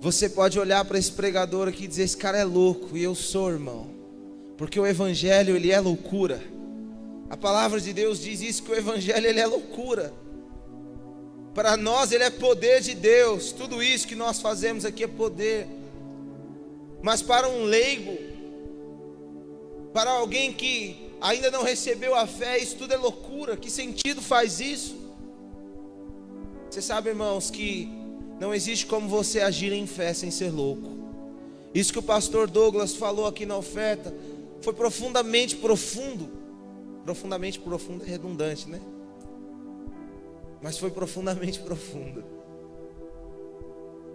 Você pode olhar para esse pregador aqui e dizer: esse cara é louco. E eu sou, irmão, porque o evangelho, ele é loucura. A palavra de Deus diz isso, que o evangelho, ele é loucura. Para nós ele é poder de Deus. Tudo isso que nós fazemos aqui é poder. Mas para um leigo, para alguém que ainda não recebeu a fé, isso tudo é loucura. Que sentido faz isso? Você sabe, irmãos, que não existe como você agir em fé sem ser louco. Isso que o pastor Douglas falou aqui na oferta foi profundamente profundo. Profundamente profundo é redundante, né? Mas foi profundamente profundo.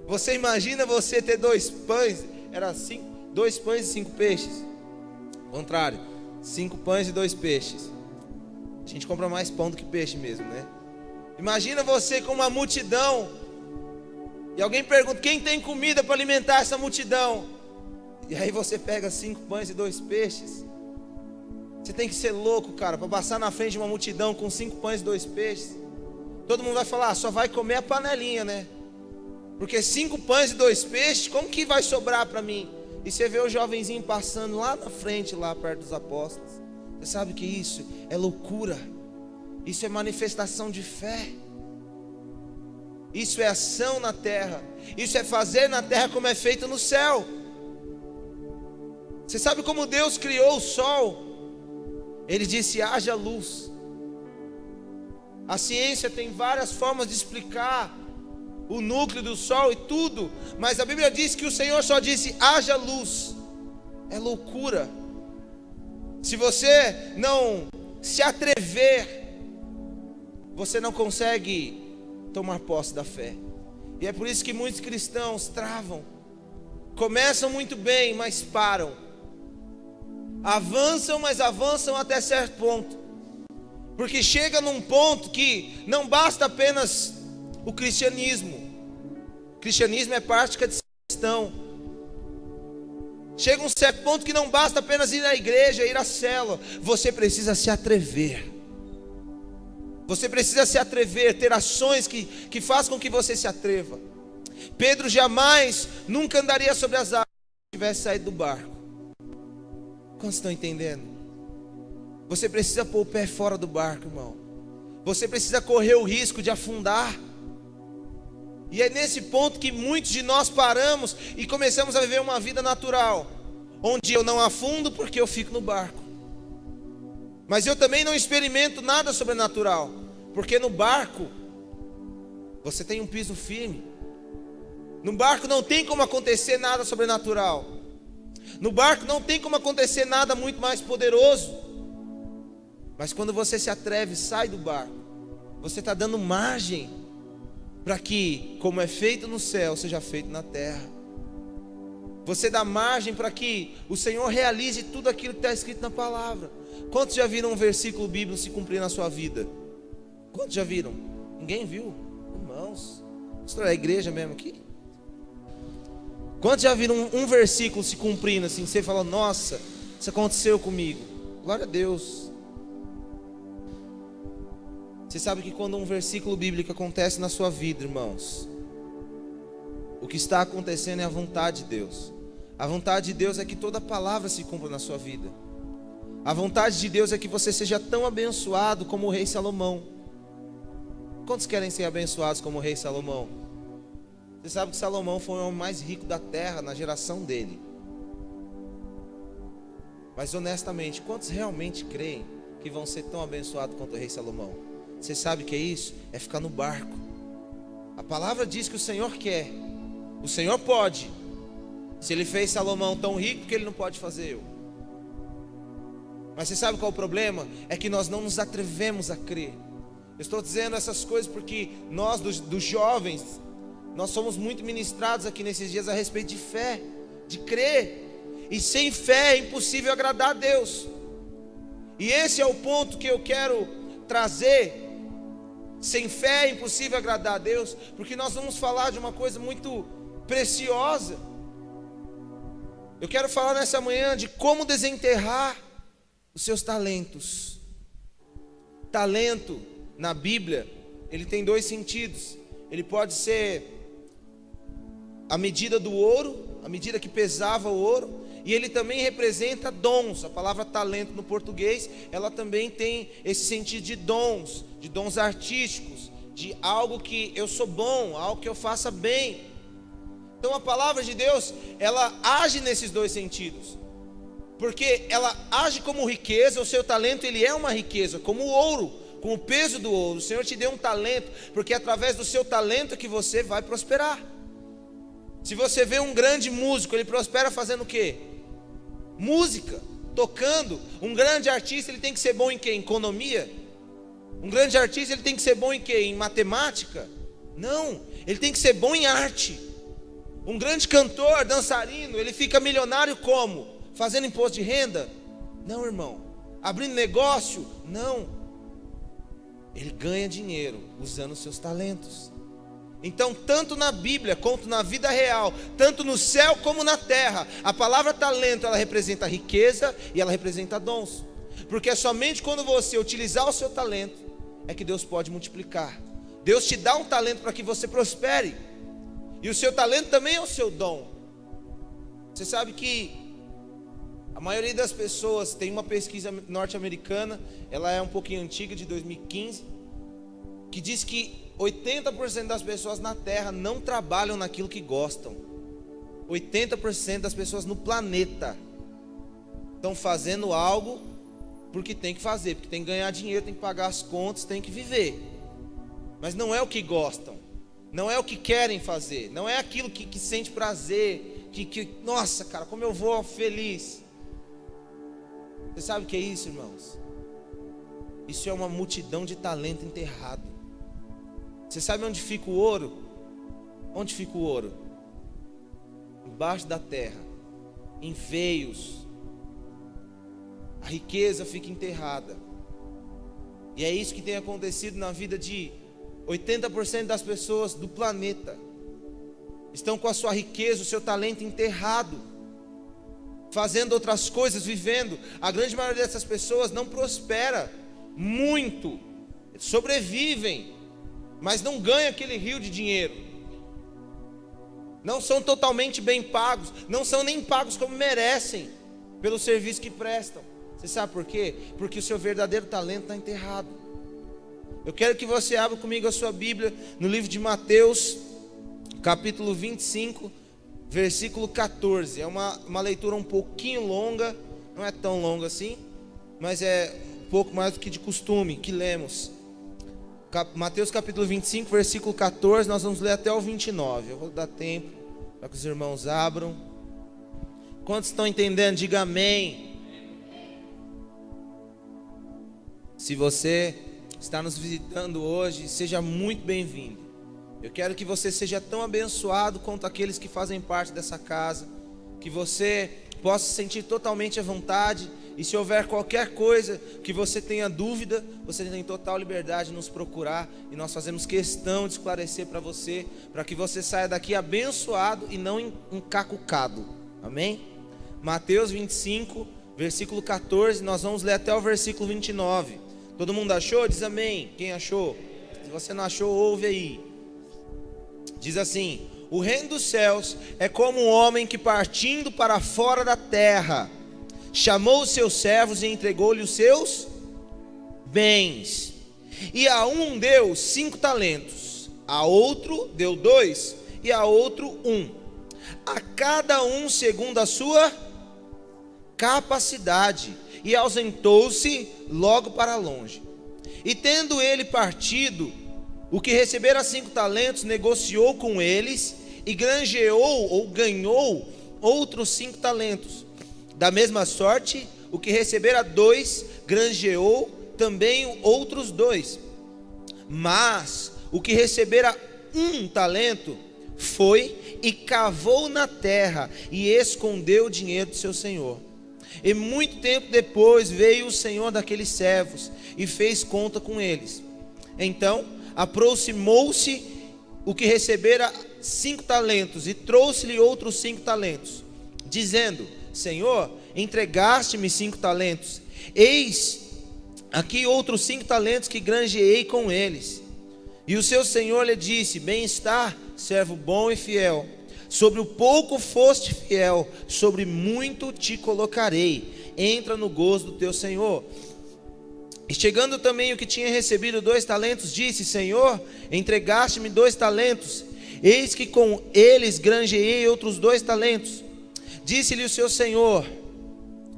Você imagina você ter 2 pães, era 2 pães e 5 peixes. Contrário, 5 pães e 2 peixes. A gente compra mais pão do que peixe mesmo, né? Imagina você com uma multidão, e alguém pergunta: quem tem comida para alimentar essa multidão? E aí você pega 5 pães e 2 peixes. Você tem que ser louco, cara, para passar na frente de uma multidão com 5 pães e 2 peixes. Todo mundo vai falar: só vai comer a panelinha, né? Porque 5 pães e 2 peixes, como que vai sobrar para mim? E você vê o jovenzinho passando lá na frente, lá perto dos apóstolos. Você sabe que isso é loucura. Isso é manifestação de fé. Isso é ação na terra. Isso é fazer na terra como é feito no céu. Você sabe como Deus criou o sol? Ele disse: haja luz. A ciência tem várias formas de explicar o núcleo do sol e tudo, mas a Bíblia diz que o Senhor só disse: haja luz. É loucura. Se você não se atrever, você não consegue tomar posse da fé. E é por isso que muitos cristãos travam. Começam muito bem, mas param. Avançam, mas avançam até certo ponto. Porque chega num ponto que não basta apenas o cristianismo. O cristianismo é prática de cristão. Chega um certo ponto que não basta apenas ir à igreja, ir à célula. Você precisa se atrever. Você precisa se atrever, ter ações que façam com que você se atreva. Pedro jamais, nunca andaria sobre as águas se tivesse saído do barco. Quantos estão entendendo? Você precisa pôr o pé fora do barco, irmão. Você precisa correr o risco de afundar. E é nesse ponto que muitos de nós paramos e começamos a viver uma vida natural, onde eu não afundo porque eu fico no barco. Mas eu também não experimento nada sobrenatural, porque no barco você tem um piso firme. No barco não tem como acontecer nada sobrenatural. No barco não tem como acontecer nada muito mais poderoso. Mas quando você se atreve, sai do barco, você está dando margem para que, como é feito no céu, seja feito na terra. Você dá margem para que o Senhor realize tudo aquilo que está escrito na palavra. Quantos já viram um versículo bíblico se cumprir na sua vida? Quantos já viram? Ninguém viu? Irmãos, isso é a igreja mesmo aqui? Quantos já viram um versículo se cumprindo assim? Você fala: nossa, isso aconteceu comigo. Glória a Deus. Você sabe que quando um versículo bíblico acontece na sua vida, irmãos, o que está acontecendo é a vontade de Deus. A vontade de Deus é que toda palavra se cumpra na sua vida. A vontade de Deus é que você seja tão abençoado como o rei Salomão. Quantos querem ser abençoados como o rei Salomão? Você sabe que Salomão foi o homem mais rico da terra na geração dele. Mas honestamente, quantos realmente creem que vão ser tão abençoados quanto o rei Salomão? Você sabe o que é isso? É ficar no barco. A palavra diz que o Senhor quer. O Senhor pode. Se Ele fez Salomão tão rico, porque Ele não pode fazer eu? Mas você sabe qual é o problema? É que nós não nos atrevemos a crer. Eu estou dizendo essas coisas porque nós dos jovens, nós somos muito ministrados aqui nesses dias a respeito de fé, de crer. E sem fé é impossível agradar a Deus. E esse é o ponto que eu quero trazer. Sem fé é impossível agradar a Deus, porque nós vamos falar de uma coisa muito preciosa. Eu quero falar nessa manhã de como desenterrar os seus talentos. Talento na Bíblia, ele tem 2 sentidos. Ele pode ser a medida do ouro, a medida que pesava o ouro, e ele também representa dons. A palavra talento no português, ela também tem esse sentido de dons artísticos, de algo que eu sou bom, algo que eu faça bem. Então a palavra de Deus, ela age nesses dois sentidos, porque ela age como riqueza. O seu talento, ele é uma riqueza, como o ouro, com o peso do ouro. O Senhor te deu um talento, porque é através do seu talento que você vai prosperar. Se você vê um grande músico, ele prospera fazendo o quê? Música, tocando. Um grande artista, ele tem que ser bom em quê? Em economia? Um grande artista, ele tem que ser bom em quê? Em matemática? Não, ele tem que ser bom em arte. Um grande cantor, dançarino, ele fica milionário como? Fazendo imposto de renda? Não, irmão. Abrindo negócio? Não. Ele ganha dinheiro usando os seus talentos. Então, tanto na Bíblia quanto na vida real, tanto no céu como na terra, a palavra talento, ela representa riqueza e ela representa dons. Porque é somente quando você utilizar o seu talento é que Deus pode multiplicar. Deus te dá um talento para que você prospere. E o seu talento também é o seu dom. Você sabe que a maioria das pessoas, tem uma pesquisa norte-americana, ela é um pouquinho antiga, de 2015, que diz que 80% das pessoas na Terra não trabalham naquilo que gostam. 80% das pessoas no planeta estão fazendo algo porque tem que fazer, porque tem que ganhar dinheiro, tem que pagar as contas, tem que viver. Mas não é o que gostam, não é o que querem fazer, não é aquilo que sente prazer, nossa, cara, como eu vou feliz. Você sabe o que é isso, irmãos? Isso é uma multidão de talento enterrado. Você sabe onde fica o ouro? Onde fica o ouro? Embaixo da terra, em veios. A riqueza fica enterrada. E é isso que tem acontecido na vida de 80% das pessoas do planeta. Estão com a sua riqueza, o seu talento enterrado, fazendo outras coisas, vivendo. A grande maioria dessas pessoas não prospera muito, sobrevivem, mas não ganham aquele rio de dinheiro. Não são totalmente bem pagos, não são nem pagos como merecem pelo serviço que prestam. Você sabe por quê? Porque o seu verdadeiro talento está enterrado. Eu quero que você abra comigo a sua Bíblia no livro de Mateus, capítulo 25, versículo 14. É uma leitura um pouquinho longa, não é tão longa assim, mas é um pouco mais do que de costume que lemos. Mateus capítulo 25, versículo 14, nós vamos ler até o 29. Eu vou dar tempo para que os irmãos abram. Quantos estão entendendo? Diga amém. Se você está nos visitando hoje, seja muito bem-vindo. Eu quero que você seja tão abençoado quanto aqueles que fazem parte dessa casa, que você possa se sentir totalmente à vontade. E se houver qualquer coisa que você tenha dúvida, você tem total liberdade de nos procurar, e nós fazemos questão de esclarecer para você, para que você saia daqui abençoado e não encacucado. Amém? Mateus 25, versículo 14, nós vamos ler até o versículo 29. Todo mundo achou? Diz amém. Quem achou? Se você não achou, ouve aí. Diz assim: o reino dos céus é como um homem que, partindo para fora da terra, chamou os seus servos e entregou-lhe os seus bens. E a um deu 5 talentos, a outro deu 2, e a outro 1, a cada um segundo a sua capacidade, e ausentou-se logo para longe. E tendo ele partido, o que recebera 5 talentos negociou com eles e granjeou ou ganhou outros 5 talentos. Da mesma sorte, o que recebera 2 granjeou também outros 2. Mas o que recebera 1 talento foi e cavou na terra e escondeu o dinheiro de seu senhor. E muito tempo depois veio o senhor daqueles servos e fez conta com eles. Então aproximou-se o que recebera 5 talentos e trouxe-lhe outros 5 talentos, dizendo: Senhor, entregaste-me 5 talentos, eis aqui outros 5 talentos que granjeei com eles. E o seu senhor lhe disse: Bem está, servo bom e fiel, Sobre o pouco foste fiel, sobre muito te colocarei. Entra no gozo do teu Senhor. E chegando também o que tinha recebido 2 talentos, disse: Senhor, entregaste-me 2 talentos, eis que com eles granjeei outros 2 talentos. Disse-lhe o seu Senhor: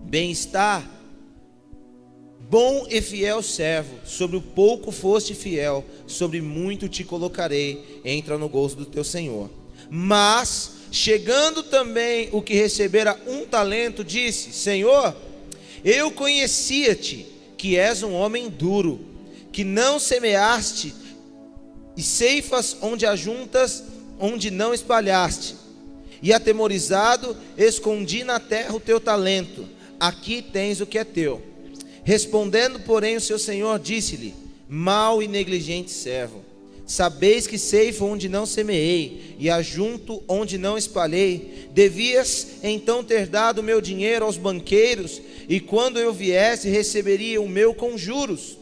bem está, bom e fiel servo, sobre o pouco foste fiel, sobre muito te colocarei. Entra no gozo do teu Senhor. Mas, chegando também o que recebera 1 talento, disse: Senhor, eu conhecia-te, que és um homem duro, que não semeaste, e ceifas onde ajuntas, onde não espalhaste. E atemorizado, escondi na terra o teu talento. Aqui tens o que é teu. Respondendo, porém, o seu senhor disse-lhe: mau e negligente servo, sabeis que ceifo onde não semeei, e ajunto onde não espalhei. Devias então ter dado o meu dinheiro aos banqueiros, e quando eu viesse, receberia o meu com juros.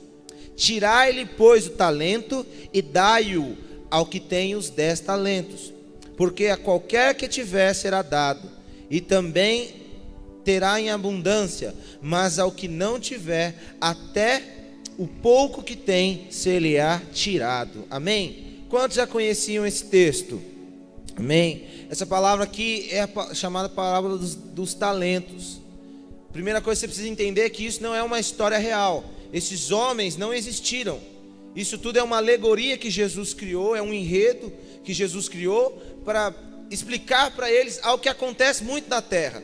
Tirai-lhe, pois, o talento, e dai-o ao que tem os 10 talentos. Porque a qualquer que tiver será dado, e também terá em abundância. Mas ao que não tiver, até o pouco que tem ser-lhe-á tirado. Amém? Quantos já conheciam esse texto? Amém? Essa palavra aqui é a chamada parábola dos talentos. Primeira coisa que você precisa entender é que isso não é uma história real. Esses homens não existiram. Isso tudo é uma alegoria que Jesus criou, é um enredo que Jesus criou para explicar para eles algo que acontece muito na terra.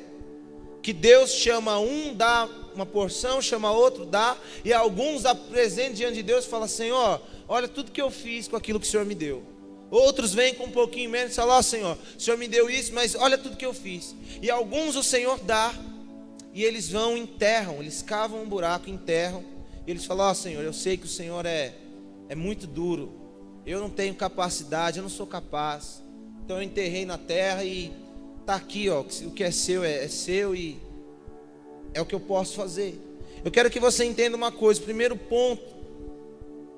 Que Deus chama um, dá uma porção, chama outro, dá, e alguns apresentam diante de Deus e falam: Senhor, olha tudo que eu fiz com aquilo que o Senhor me deu. Outros vêm com um pouquinho menos e falam: Senhor, o Senhor me deu isso, mas olha tudo que eu fiz. E alguns o Senhor dá, e eles vão, enterram, eles cavam um buraco, enterram, e eles falam: Senhor, eu sei que o Senhor é muito duro, eu não tenho capacidade, eu não sou capaz, então eu enterrei na terra e está aqui, o que é seu é seu e é o que eu posso fazer. Eu quero que você entenda uma coisa. O primeiro ponto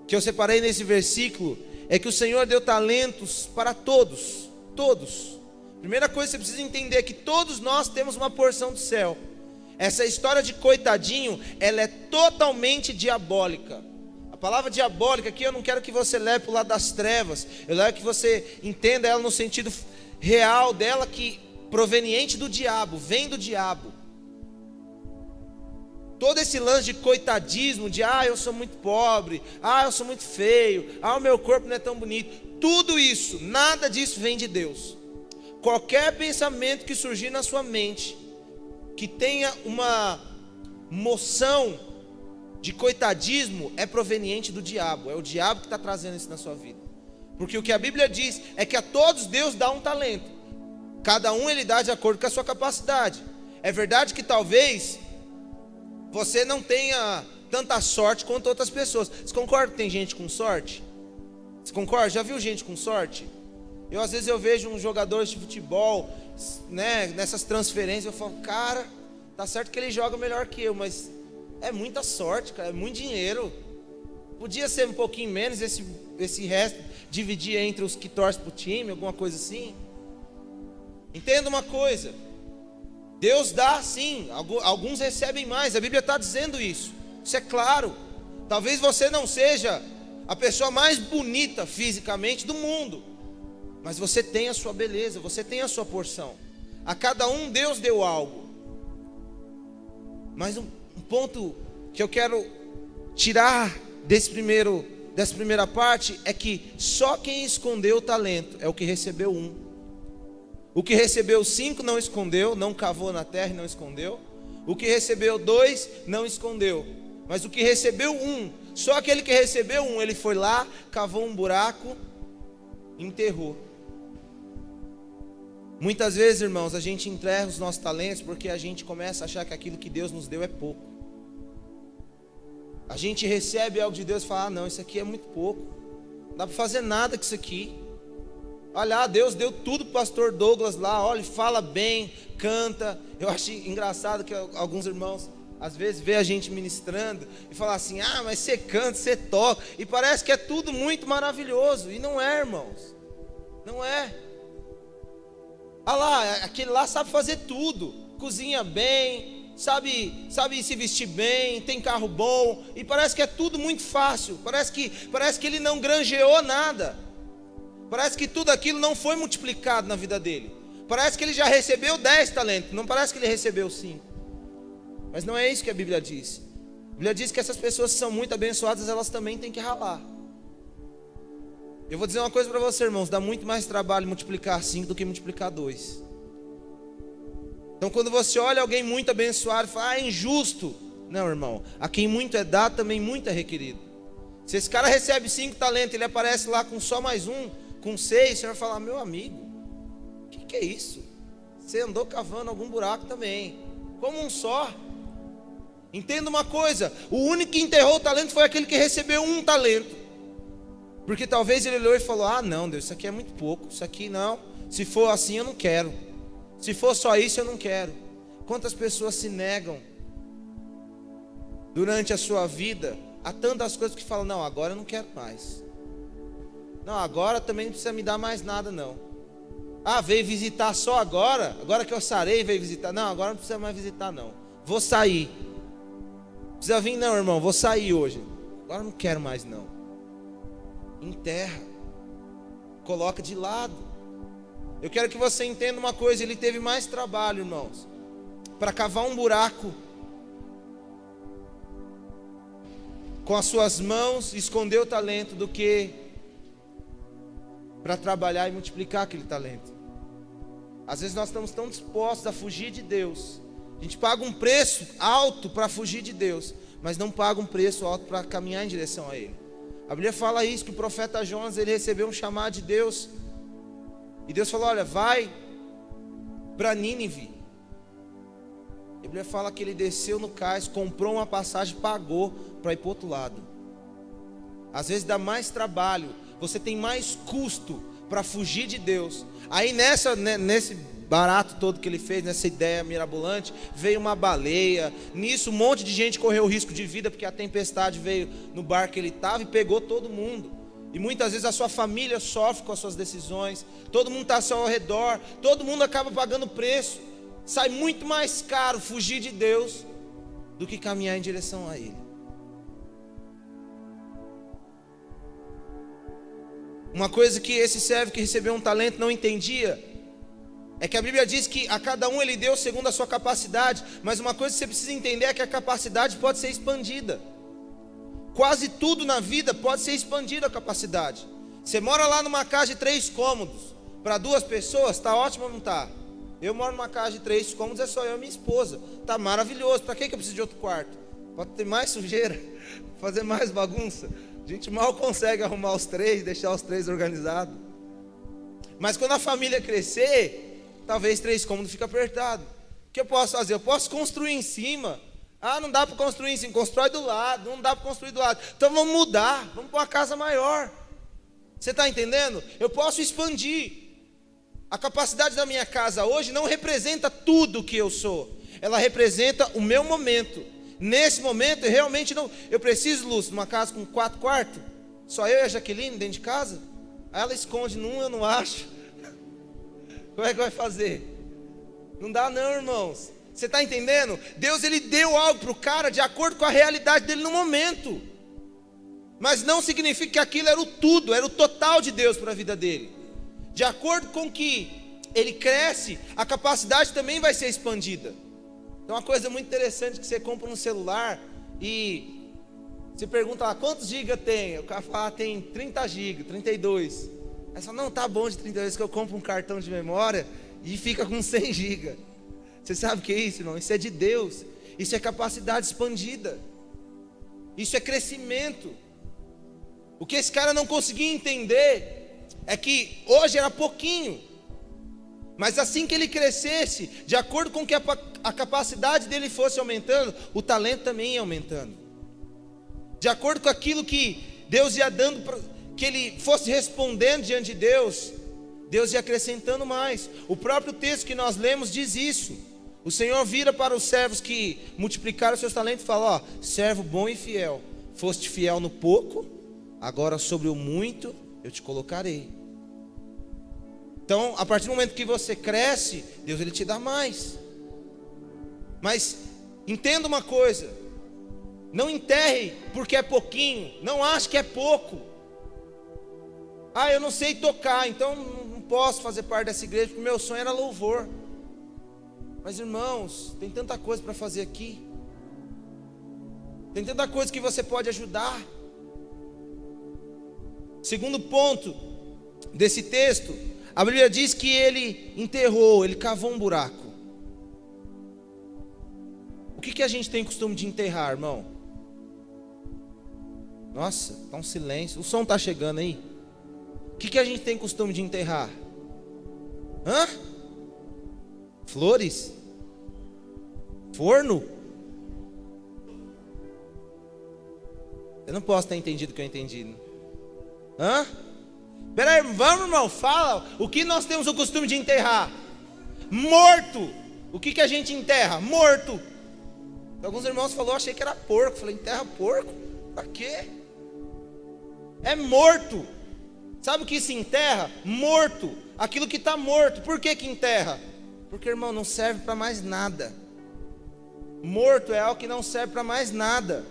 que eu separei nesse versículo é que o Senhor deu talentos para todos. Todos. Primeira coisa que você precisa entender é que todos nós temos uma porção do céu. Essa história de coitadinho, ela é totalmente diabólica. A palavra diabólica aqui eu não quero que você leve para o lado das trevas. Eu quero que você entenda ela no sentido real dela, que proveniente do diabo, vem do diabo. Todo esse lance de coitadismo, de eu sou muito pobre, eu sou muito feio, o meu corpo não é tão bonito, tudo isso, nada disso vem de Deus. Qualquer pensamento que surgir na sua mente, que tenha uma moção de coitadismo, é proveniente do diabo. É o diabo que está trazendo isso na sua vida. Porque o que a Bíblia diz é que a todos Deus dá um talento, cada um ele dá de acordo com a sua capacidade. É verdade que talvez você não tenha tanta sorte quanto outras pessoas. Você concorda que tem gente com sorte? Você concorda? Já viu gente com sorte? Às vezes eu vejo uns jogadores de futebol, né, nessas transferências, eu falo: cara, tá certo que ele joga melhor que eu, mas é muita sorte, cara, é muito dinheiro. Podia ser um pouquinho menos, esse resto dividir entre os que torcem pro time, alguma coisa assim. Entenda uma coisa: Deus dá sim, alguns recebem mais, a Bíblia está dizendo isso, isso é claro. Talvez você não seja a pessoa mais bonita fisicamente do mundo, mas você tem a sua beleza, você tem a sua porção. A cada um Deus deu algo. Mas um ponto que eu quero tirar dessa primeira parte é que só quem escondeu o talento é o que recebeu 1. O que recebeu 5 não escondeu, não cavou na terra e não escondeu. O que recebeu 2 não escondeu. Mas o que recebeu 1, só aquele que recebeu 1, ele foi lá, cavou um buraco, enterrou. Muitas vezes, irmãos, a gente entrega os nossos talentos porque a gente começa a achar que aquilo que Deus nos deu é pouco. A gente recebe algo de Deus e fala: não, isso aqui é muito pouco, não dá para fazer nada com isso aqui. Olha, Deus deu tudo para o pastor Douglas lá, olha, fala bem, canta. Eu acho engraçado que alguns irmãos às vezes vê a gente ministrando e fala assim: mas você canta, você toca, e parece que é tudo muito maravilhoso. E não é, irmãos, não é. Ah lá, aquele lá sabe fazer tudo, cozinha bem, sabe se vestir bem, tem carro bom, e parece que é tudo muito fácil, parece que ele não granjeou nada, parece que tudo aquilo não foi multiplicado na vida dele, parece que ele já recebeu 10 talentos, não parece que ele recebeu 5, mas não é isso que a Bíblia diz. A Bíblia diz que essas pessoas que são muito abençoadas, elas também têm que ralar. Eu vou dizer uma coisa para você, irmãos, dá muito mais trabalho multiplicar 5 do que multiplicar 2. Então quando você olha alguém muito abençoado e fala, é injusto. Não, irmão, a quem muito é dado, também muito é requerido. Se esse cara recebe 5 talentos, ele aparece lá com só mais um, com 6, você vai falar, meu amigo, o que é isso? Você andou cavando algum buraco também, como um só. Entenda uma coisa, o único que enterrou o talento foi aquele que recebeu 1 talento. Porque talvez ele olhou e falou, ah não Deus, isso aqui é muito pouco, isso aqui não, se for assim eu não quero, se for só isso eu não quero. Quantas pessoas se negam durante a sua vida a tantas coisas que falam, não, agora eu não quero mais, não, agora também não precisa me dar mais nada não. Ah, veio visitar só agora que eu sarei veio visitar, não, agora não precisa mais visitar não, vou sair, precisa vir não irmão, vou sair hoje, agora não quero mais não. Enterra, coloca de lado. Eu quero que você entenda uma coisa, ele teve mais trabalho, irmãos, para cavar um buraco com as suas mãos, esconder o talento, do que para trabalhar e multiplicar aquele talento. Às vezes nós estamos tão dispostos a fugir de Deus, a gente paga um preço alto para fugir de Deus, mas não paga um preço alto para caminhar em direção a Ele. A Bíblia fala isso, que o profeta Jonas, ele recebeu um chamado de Deus, e Deus falou, olha, vai para Nínive. A Bíblia fala que ele desceu no cais, comprou uma passagem, pagou para ir para o outro lado. Às vezes dá mais trabalho, você tem mais custo para fugir de Deus. Aí nesse barato todo que ele fez, nessa ideia mirabolante, veio uma baleia, nisso um monte de gente correu risco de vida, porque a tempestade veio no barco que ele estava e pegou todo mundo, e muitas vezes a sua família sofre com as suas decisões, todo mundo está ao seu redor, todo mundo acaba pagando preço, sai muito mais caro fugir de Deus, do que caminhar em direção a Ele. Uma coisa que esse servo que recebeu um talento não entendia, é que a Bíblia diz que a cada um ele deu segundo a sua capacidade, mas uma coisa que você precisa entender é que a capacidade pode ser expandida. Quase tudo na vida pode ser expandida a capacidade. Você mora lá numa casa de 3 cômodos, para 2 pessoas, está ótimo ou não está? Eu moro numa casa de 3 cômodos, é só eu e minha esposa, está maravilhoso. Para que eu preciso de outro quarto? Para ter mais sujeira, fazer mais bagunça. A gente mal consegue arrumar os 3, deixar os 3 organizados. Mas quando a família crescer, talvez 3 cômodos fica apertado. O que eu posso fazer? Eu posso construir em cima. Ah, não dá para construir em cima, constrói do lado. Não dá para construir do lado. Então vamos mudar, vamos para uma casa maior. Você está entendendo? Eu posso expandir. A capacidade da minha casa hoje não representa tudo o que eu sou. Ela representa o meu momento. Nesse momento eu realmente não. Eu preciso, Lúcio, de uma casa com 4 quartos. Só eu e a Jaqueline dentro de casa. Aí ela esconde num, eu não acho. Como é que vai fazer? Não dá não, irmãos. Você está entendendo? Deus ele deu algo para o cara de acordo com a realidade dele no momento. Mas não significa que aquilo era o tudo, era o total de Deus para a vida dele. De acordo com que ele cresce, a capacidade também vai ser expandida. Então uma coisa muito interessante que você compra um celular e você pergunta lá, quantos gigas tem? O cara fala, tem 30 gigas, 32. Aí você fala, não, tá bom de 32, que eu compro um cartão de memória e fica com 100 gigas. Você sabe o que é isso, irmão? Isso é de Deus. Isso é capacidade expandida. Isso é crescimento. O que esse cara não conseguia entender é que hoje era pouquinho, mas assim que ele crescesse, de acordo com que a capacidade dele fosse aumentando, o talento também ia aumentando. De acordo com aquilo que Deus ia dando, que ele fosse respondendo diante de Deus, Deus ia acrescentando mais. O próprio texto que nós lemos diz isso. O Senhor vira para os servos que multiplicaram seus talentos e fala, ó, servo bom e fiel, foste fiel no pouco, agora sobre o muito eu te colocarei. Então, a partir do momento que você cresce, Deus ele te dá mais. Mas entenda uma coisa: não enterre porque é pouquinho, não ache que é pouco. Ah, eu não sei tocar, então não posso fazer parte dessa igreja, porque meu sonho era louvor. Mas irmãos, tem tanta coisa para fazer aqui, tem tanta coisa que você pode ajudar. Segundo ponto desse texto, a Bíblia diz que ele enterrou, ele cavou um buraco. O que a gente tem costume de enterrar, irmão? Nossa, está um silêncio. O som está chegando aí. O que a gente tem costume de enterrar? Hã? Flores? Forno? Eu não posso ter entendido o que eu entendi. Hã? Espera aí, vamos, irmão, fala. O que nós temos o costume de enterrar? Morto. O que a gente enterra? Morto. Alguns irmãos falaram, achei que era porco. Falei, enterra porco? Pra quê? É morto. Sabe o que se enterra? Morto. Aquilo que está morto. Por que enterra? Porque, irmão, não serve para mais nada. Morto é algo que não serve para mais nada.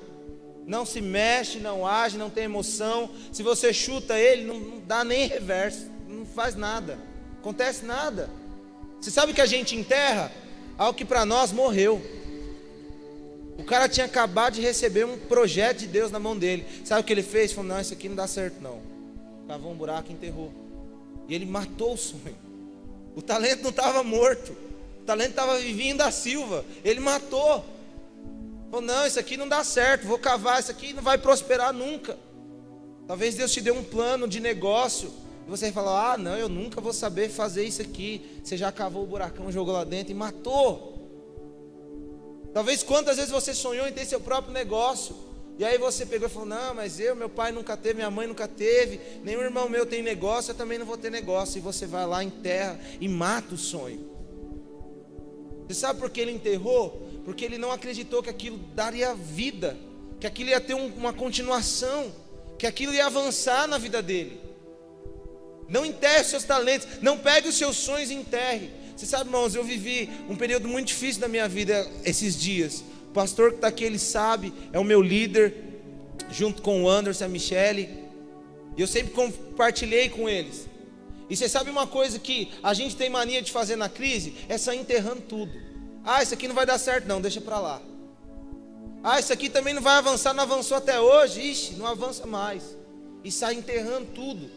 Não se mexe, não age, não tem emoção. Se você chuta ele, não dá nem reverso. Não faz nada. Acontece nada. Você sabe o que a gente enterra? Algo que para nós morreu. O cara tinha acabado de receber um projeto de Deus na mão dele. Sabe o que ele fez? Falou, não, isso aqui não dá certo não. Cavou um buraco e enterrou. E ele matou o sonho. O talento não estava morto. O talento estava vivinho da Silva. Ele matou. Falou, não, isso aqui não dá certo. Vou cavar, isso aqui não vai prosperar nunca. Talvez Deus te dê um plano de negócio. E você fala, ah não, eu nunca vou saber fazer isso aqui. Você já cavou o buracão, jogou lá dentro e matou. Talvez quantas vezes você sonhou em ter seu próprio negócio. E aí você pegou e falou, não, mas meu pai nunca teve, minha mãe nunca teve, nenhum irmão meu tem negócio, eu também não vou ter negócio. E você vai lá, enterra e mata o sonho. Você sabe por que ele enterrou? Porque ele não acreditou que aquilo daria vida, que aquilo ia ter uma continuação, que aquilo ia avançar na vida dele. Não enterre os seus talentos, não pegue os seus sonhos e enterre. Você sabe, irmãos, eu vivi um período muito difícil da minha vida esses dias. O pastor que está aqui, ele sabe, é o meu líder, junto com o Anderson, a Michele. E eu sempre compartilhei com eles. E você sabe uma coisa que a gente tem mania de fazer na crise? É sair enterrando tudo. Ah, isso aqui não vai dar certo não, deixa para lá. Ah, isso aqui também não vai avançar, não avançou até hoje. Ixi, não avança mais. E sai enterrando tudo,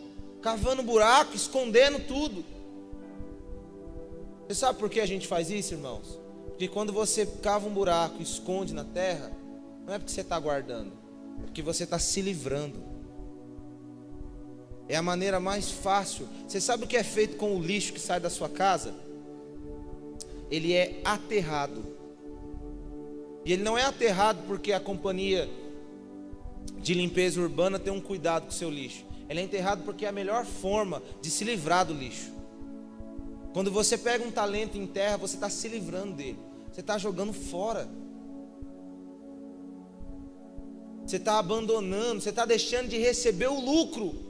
cavando buraco, escondendo tudo. Você sabe por que a gente faz isso, irmãos? Porque quando você cava um buraco e esconde na terra, não é porque você está guardando, é porque você está se livrando. É a maneira mais fácil. Você sabe o que é feito com o lixo que sai da sua casa? Ele é aterrado. E ele não é aterrado porque a companhia de limpeza urbana tem um cuidado com o seu lixo. Ele é enterrado porque é a melhor forma de se livrar do lixo. Quando você pega um talento em terra, você está se livrando dele. Você está jogando fora. Você está abandonando, você está deixando de receber o lucro.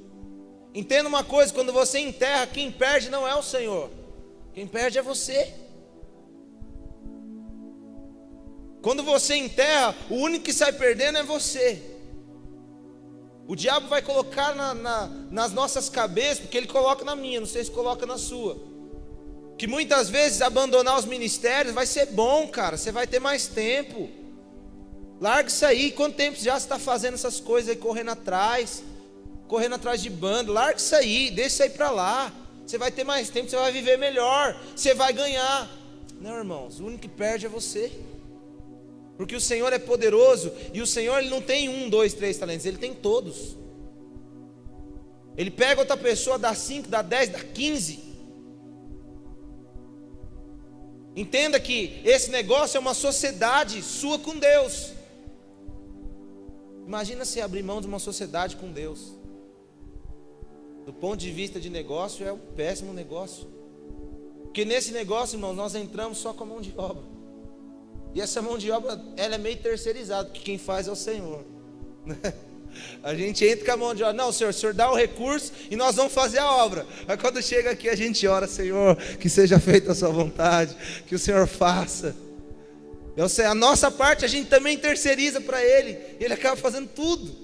Entenda uma coisa, quando você enterra, quem perde não é o Senhor. Quem perde é você. Quando você enterra, o único que sai perdendo é você. O diabo vai colocar nas nossas cabeças, porque ele coloca na minha, não sei se coloca na sua, que muitas vezes abandonar os ministérios vai ser bom, cara. Você vai ter mais tempo. Larga isso aí. Quanto tempo já você está fazendo essas coisas aí, correndo atrás de banda? Larga isso aí, deixa isso aí para lá. Você vai ter mais tempo, você vai viver melhor, você vai ganhar. Não, irmãos, o único que perde é você. Porque o Senhor é poderoso. E o Senhor, ele não tem 1, 2, 3 talentos, ele tem todos. Ele pega outra pessoa, dá 5, dá 10, dá 15. Entenda que esse negócio é uma sociedade sua com Deus. Imagina se abrir mão de uma sociedade com Deus. Do ponto de vista de negócio, é um péssimo negócio. Porque nesse negócio, irmãos, nós entramos só com a mão de obra. E essa mão de obra, ela é meio terceirizada, porque quem faz é o Senhor. A gente entra com a mão de obra. Não, Senhor, o Senhor dá o recurso e nós vamos fazer a obra. Mas quando chega aqui a gente ora, Senhor, que seja feita a sua vontade, que o Senhor faça. Eu sei, a nossa parte a gente também terceiriza para Ele, e Ele acaba fazendo tudo.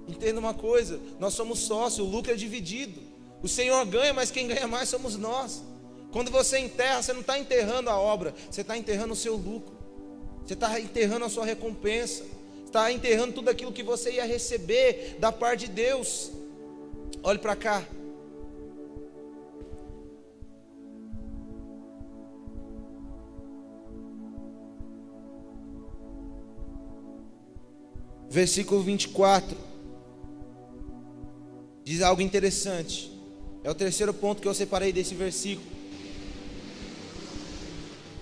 Entenda uma coisa, nós somos sócios, o lucro é dividido. O Senhor ganha, mas quem ganha mais somos nós. Quando você enterra, você não está enterrando a obra, você está enterrando o seu lucro. Você está enterrando a sua recompensa. Está enterrando tudo aquilo que você ia receber da parte de Deus. Olhe para cá. Versículo 24. Diz algo interessante. É o terceiro ponto que eu separei desse versículo.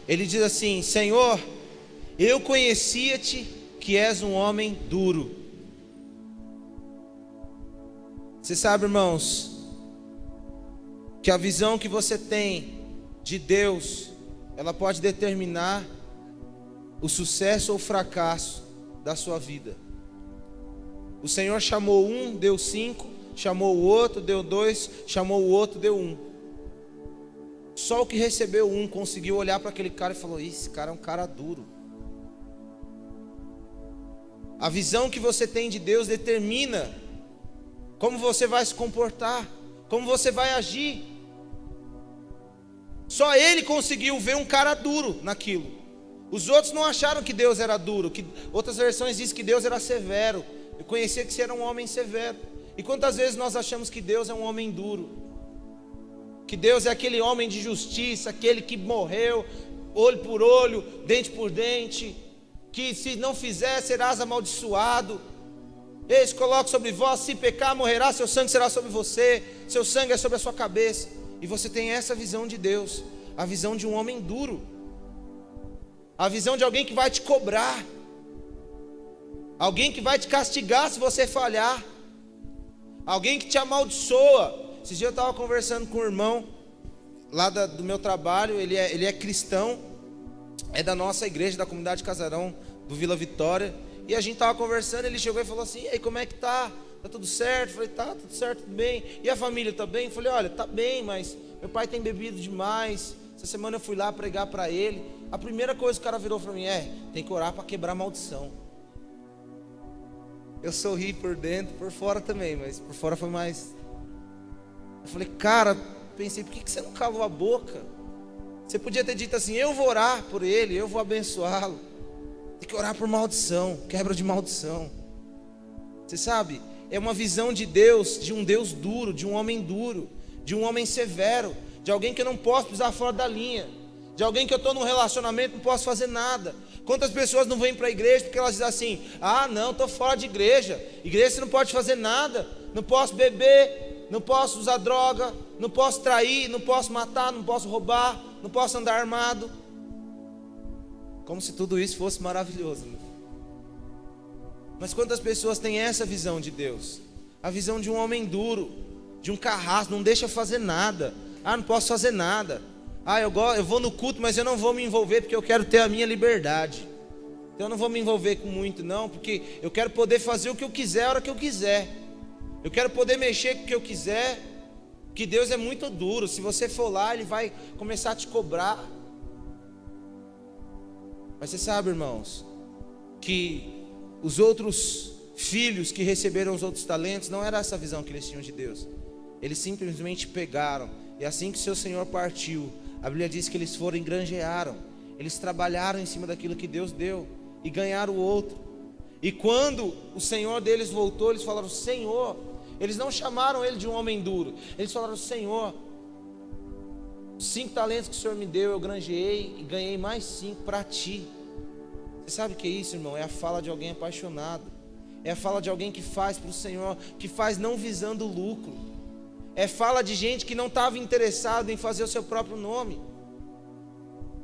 Ele diz assim: Senhor, eu conhecia-te que és um homem duro. Você sabe, irmãos, que a visão que você tem de Deus, ela pode determinar o sucesso ou o fracasso da sua vida. O Senhor chamou um, deu 5, chamou o outro, deu 2, chamou o outro, deu 1. Só o que recebeu 1 conseguiu olhar para aquele cara e falou: esse cara é um cara duro. A visão que você tem de Deus determina como você vai se comportar, como você vai agir. Só ele conseguiu ver um cara duro naquilo. Os outros não acharam que Deus era duro, que outras versões dizem que Deus era severo. Eu conhecia que você era um homem severo. E quantas vezes nós achamos que Deus é um homem duro? Que Deus é aquele homem de justiça, aquele que morreu, olho por olho, dente por dente, que se não fizer serás amaldiçoado. Eis, coloque sobre vós, se pecar morrerá, seu sangue será sobre você, seu sangue é sobre a sua cabeça. E você tem essa visão de Deus, a visão de um homem duro, a visão de alguém que vai te cobrar, alguém que vai te castigar se você falhar, alguém que te amaldiçoa. Esses dias eu estava conversando com um irmão lá do meu trabalho, ele é cristão, é da nossa igreja, da comunidade Casarão, do Vila Vitória. E a gente estava conversando, ele chegou e falou assim: e aí, como é que tá? Tá tudo certo? Eu falei: tá, tudo certo, tudo bem. E a família tá bem? Eu falei: olha, tá bem, mas meu pai tem bebido demais. Essa semana eu fui lá pregar para ele. A primeira coisa que o cara virou para mim tem que orar para quebrar a maldição. Eu sorri por dentro, por fora também, mas por fora foi mais. Eu falei: cara, pensei, por que você não calou a boca? Você podia ter dito assim: eu vou orar por ele, eu vou abençoá-lo. Tem que orar por maldição, quebra de maldição. Você sabe, é uma visão de Deus, de um Deus duro, de um homem severo, de alguém que eu não posso pisar fora da linha, de alguém que eu estou num relacionamento, não posso fazer nada. Quantas pessoas não vêm para a igreja porque elas dizem assim: ah não, estou fora de igreja você não pode fazer nada, não posso beber, não posso usar droga, não posso trair, não posso matar, não posso roubar, não posso andar armado. Como se tudo isso fosse maravilhoso, né? Mas quantas pessoas têm essa visão de Deus? A visão de um homem duro, de um carrasco, não deixa fazer nada. Ah, não posso fazer nada. Ah, eu vou no culto, mas eu não vou me envolver porque eu quero ter a minha liberdade. Então eu não vou me envolver com muito não, porque eu quero poder fazer o que eu quiser a hora que eu quiser. Eu quero poder mexer com o que eu quiser. Que Deus é muito duro. Se você for lá, Ele vai começar a te cobrar. Mas você sabe, irmãos, que os outros filhos que receberam os outros talentos, não era essa visão que eles tinham de Deus. Eles simplesmente pegaram, e assim que seu Senhor partiu, a Bíblia diz que eles foram e granjearam. Eles trabalharam em cima daquilo que Deus deu e ganharam o outro. E quando o Senhor deles voltou, eles falaram: Senhor. Eles não chamaram ele de um homem duro. Eles falaram: Senhor, 5 talentos que o Senhor me deu, eu granjeei e ganhei mais 5 para ti. Você sabe o que é isso, irmão? É a fala de alguém apaixonado. É a fala de alguém que faz para o Senhor, que faz não visando lucro. É fala de gente que não estava interessado em fazer o seu próprio nome.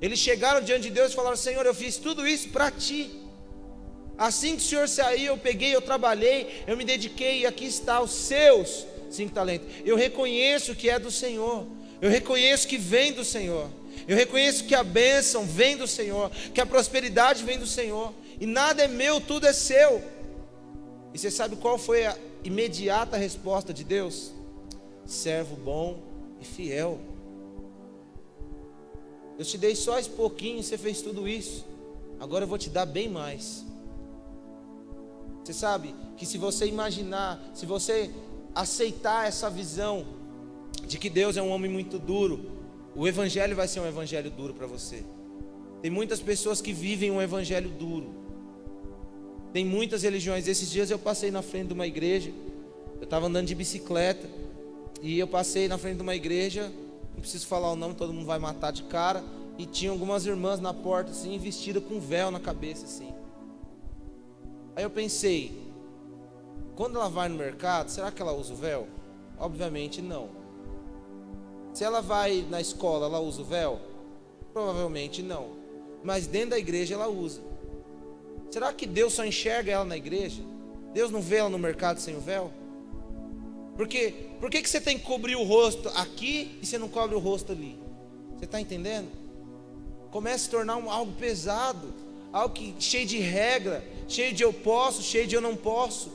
Eles chegaram diante de Deus e falaram: Senhor, eu fiz tudo isso para ti. Assim que o Senhor saiu, eu peguei, eu trabalhei, eu me dediquei, e aqui está os seus 5 talentos. Eu reconheço que é do Senhor. Eu reconheço que vem do Senhor. Eu reconheço que a bênção vem do Senhor, que a prosperidade vem do Senhor. E nada é meu, tudo é seu. E você sabe qual foi a imediata resposta de Deus? Servo bom e fiel. Eu te dei só esse pouquinho, você fez tudo isso. Agora eu vou te dar bem mais. Você sabe que se você imaginar, se você aceitar essa visão de que Deus é um homem muito duro, o evangelho vai ser um evangelho duro para você. Tem muitas pessoas que vivem um evangelho duro. Tem muitas religiões. Esses dias eu passei na frente de uma igreja. Eu estava andando de bicicleta e eu passei na frente de uma igreja. Não preciso falar o nome, todo mundo vai matar de cara. E tinha algumas irmãs na porta assim, vestidas com véu na cabeça assim. Aí eu pensei, quando ela vai no mercado, será que ela usa o véu? Obviamente não. Se ela vai na escola, ela usa o véu? Provavelmente não. Mas dentro da igreja ela usa. Será que Deus só enxerga ela na igreja? Deus não vê ela no mercado sem o véu? Por que você tem que cobrir o rosto aqui e você não cobre o rosto ali? Você está entendendo? Começa a se tornar algo pesado, algo cheio de regra, cheio de eu posso, cheio de eu não posso.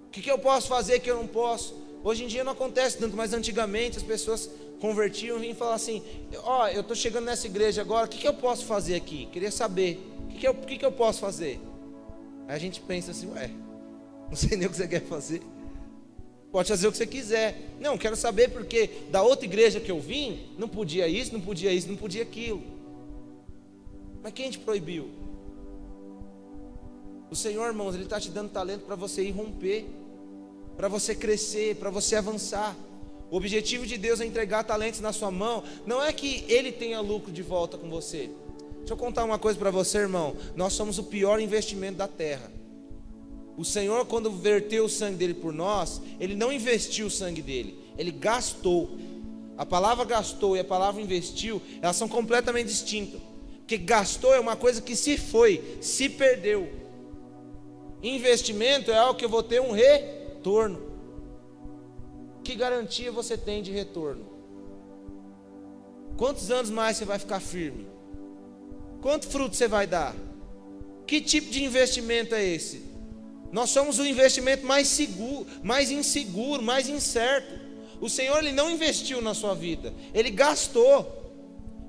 O que eu posso fazer que eu não posso? Hoje em dia não acontece tanto, mas antigamente as pessoas convertiam e vinham falar assim: ó, eu estou chegando nessa igreja agora, o que eu posso fazer aqui? Queria saber, o que eu posso fazer? Aí a gente pensa assim, não sei nem o que você quer fazer. Pode fazer o que você quiser. Não, quero saber porque da outra igreja que eu vim, não podia isso, não podia isso, não podia aquilo. Mas quem te proibiu? O Senhor, irmãos, Ele está te dando talento para você ir romper, para você crescer, para você avançar. O objetivo de Deus é entregar talentos na sua mão. Não é que Ele tenha lucro de volta com você. Deixa eu contar uma coisa para você, irmão. Nós somos o pior investimento da terra. O Senhor, quando verteu o sangue dele por nós, Ele não investiu o sangue dele, Ele gastou. A palavra gastou e a palavra investiu, elas são completamente distintas. Porque gastou é uma coisa que se foi, se perdeu. Investimento é algo que eu vou ter um retorno. Que garantia você tem de retorno? Quantos anos mais você vai ficar firme? Quanto fruto você vai dar? Que tipo de investimento é esse? Nós somos o investimento mais seguro, mais inseguro, mais incerto. O Senhor, Ele não investiu na sua vida, Ele gastou.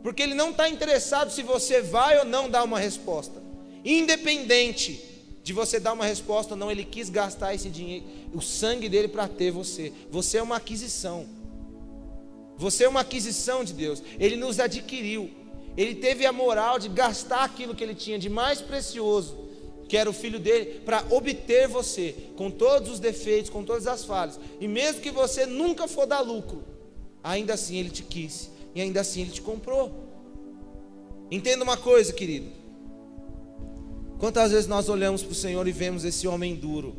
Porque Ele não está interessado se você vai ou não dar uma resposta. Independente de você dar uma resposta ou não, Ele quis gastar esse dinheiro, o sangue dele para ter você. Você é uma aquisição. Você é uma aquisição de Deus. Ele nos adquiriu. Ele teve a moral de gastar aquilo que Ele tinha de mais precioso, que era o Filho dele, para obter você, com todos os defeitos, com todas as falhas. E mesmo que você nunca for dar lucro, ainda assim Ele te quis, e ainda assim Ele te comprou. Entenda uma coisa, querido. Quantas vezes nós olhamos para o Senhor e vemos esse homem duro,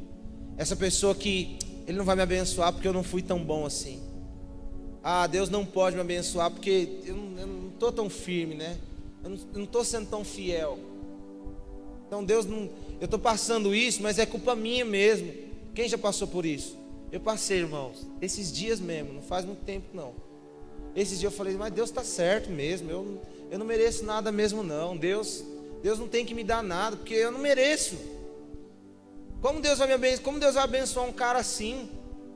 essa pessoa que Ele não vai me abençoar porque eu não fui tão bom assim. Ah, Deus não pode me abençoar porque eu não estou tão firme, né? Eu não estou sendo tão fiel. Então Deus não... Eu estou passando isso, mas é culpa minha mesmo. Quem já passou por isso? Eu passei, irmãos, esses dias mesmo, não faz muito tempo não. Esses dias eu falei, mas Deus está certo mesmo, eu não mereço nada mesmo não. Deus não tem que me dar nada, porque eu não mereço. Como Deus vai me abençoar? Como Deus vai abençoar um cara assim?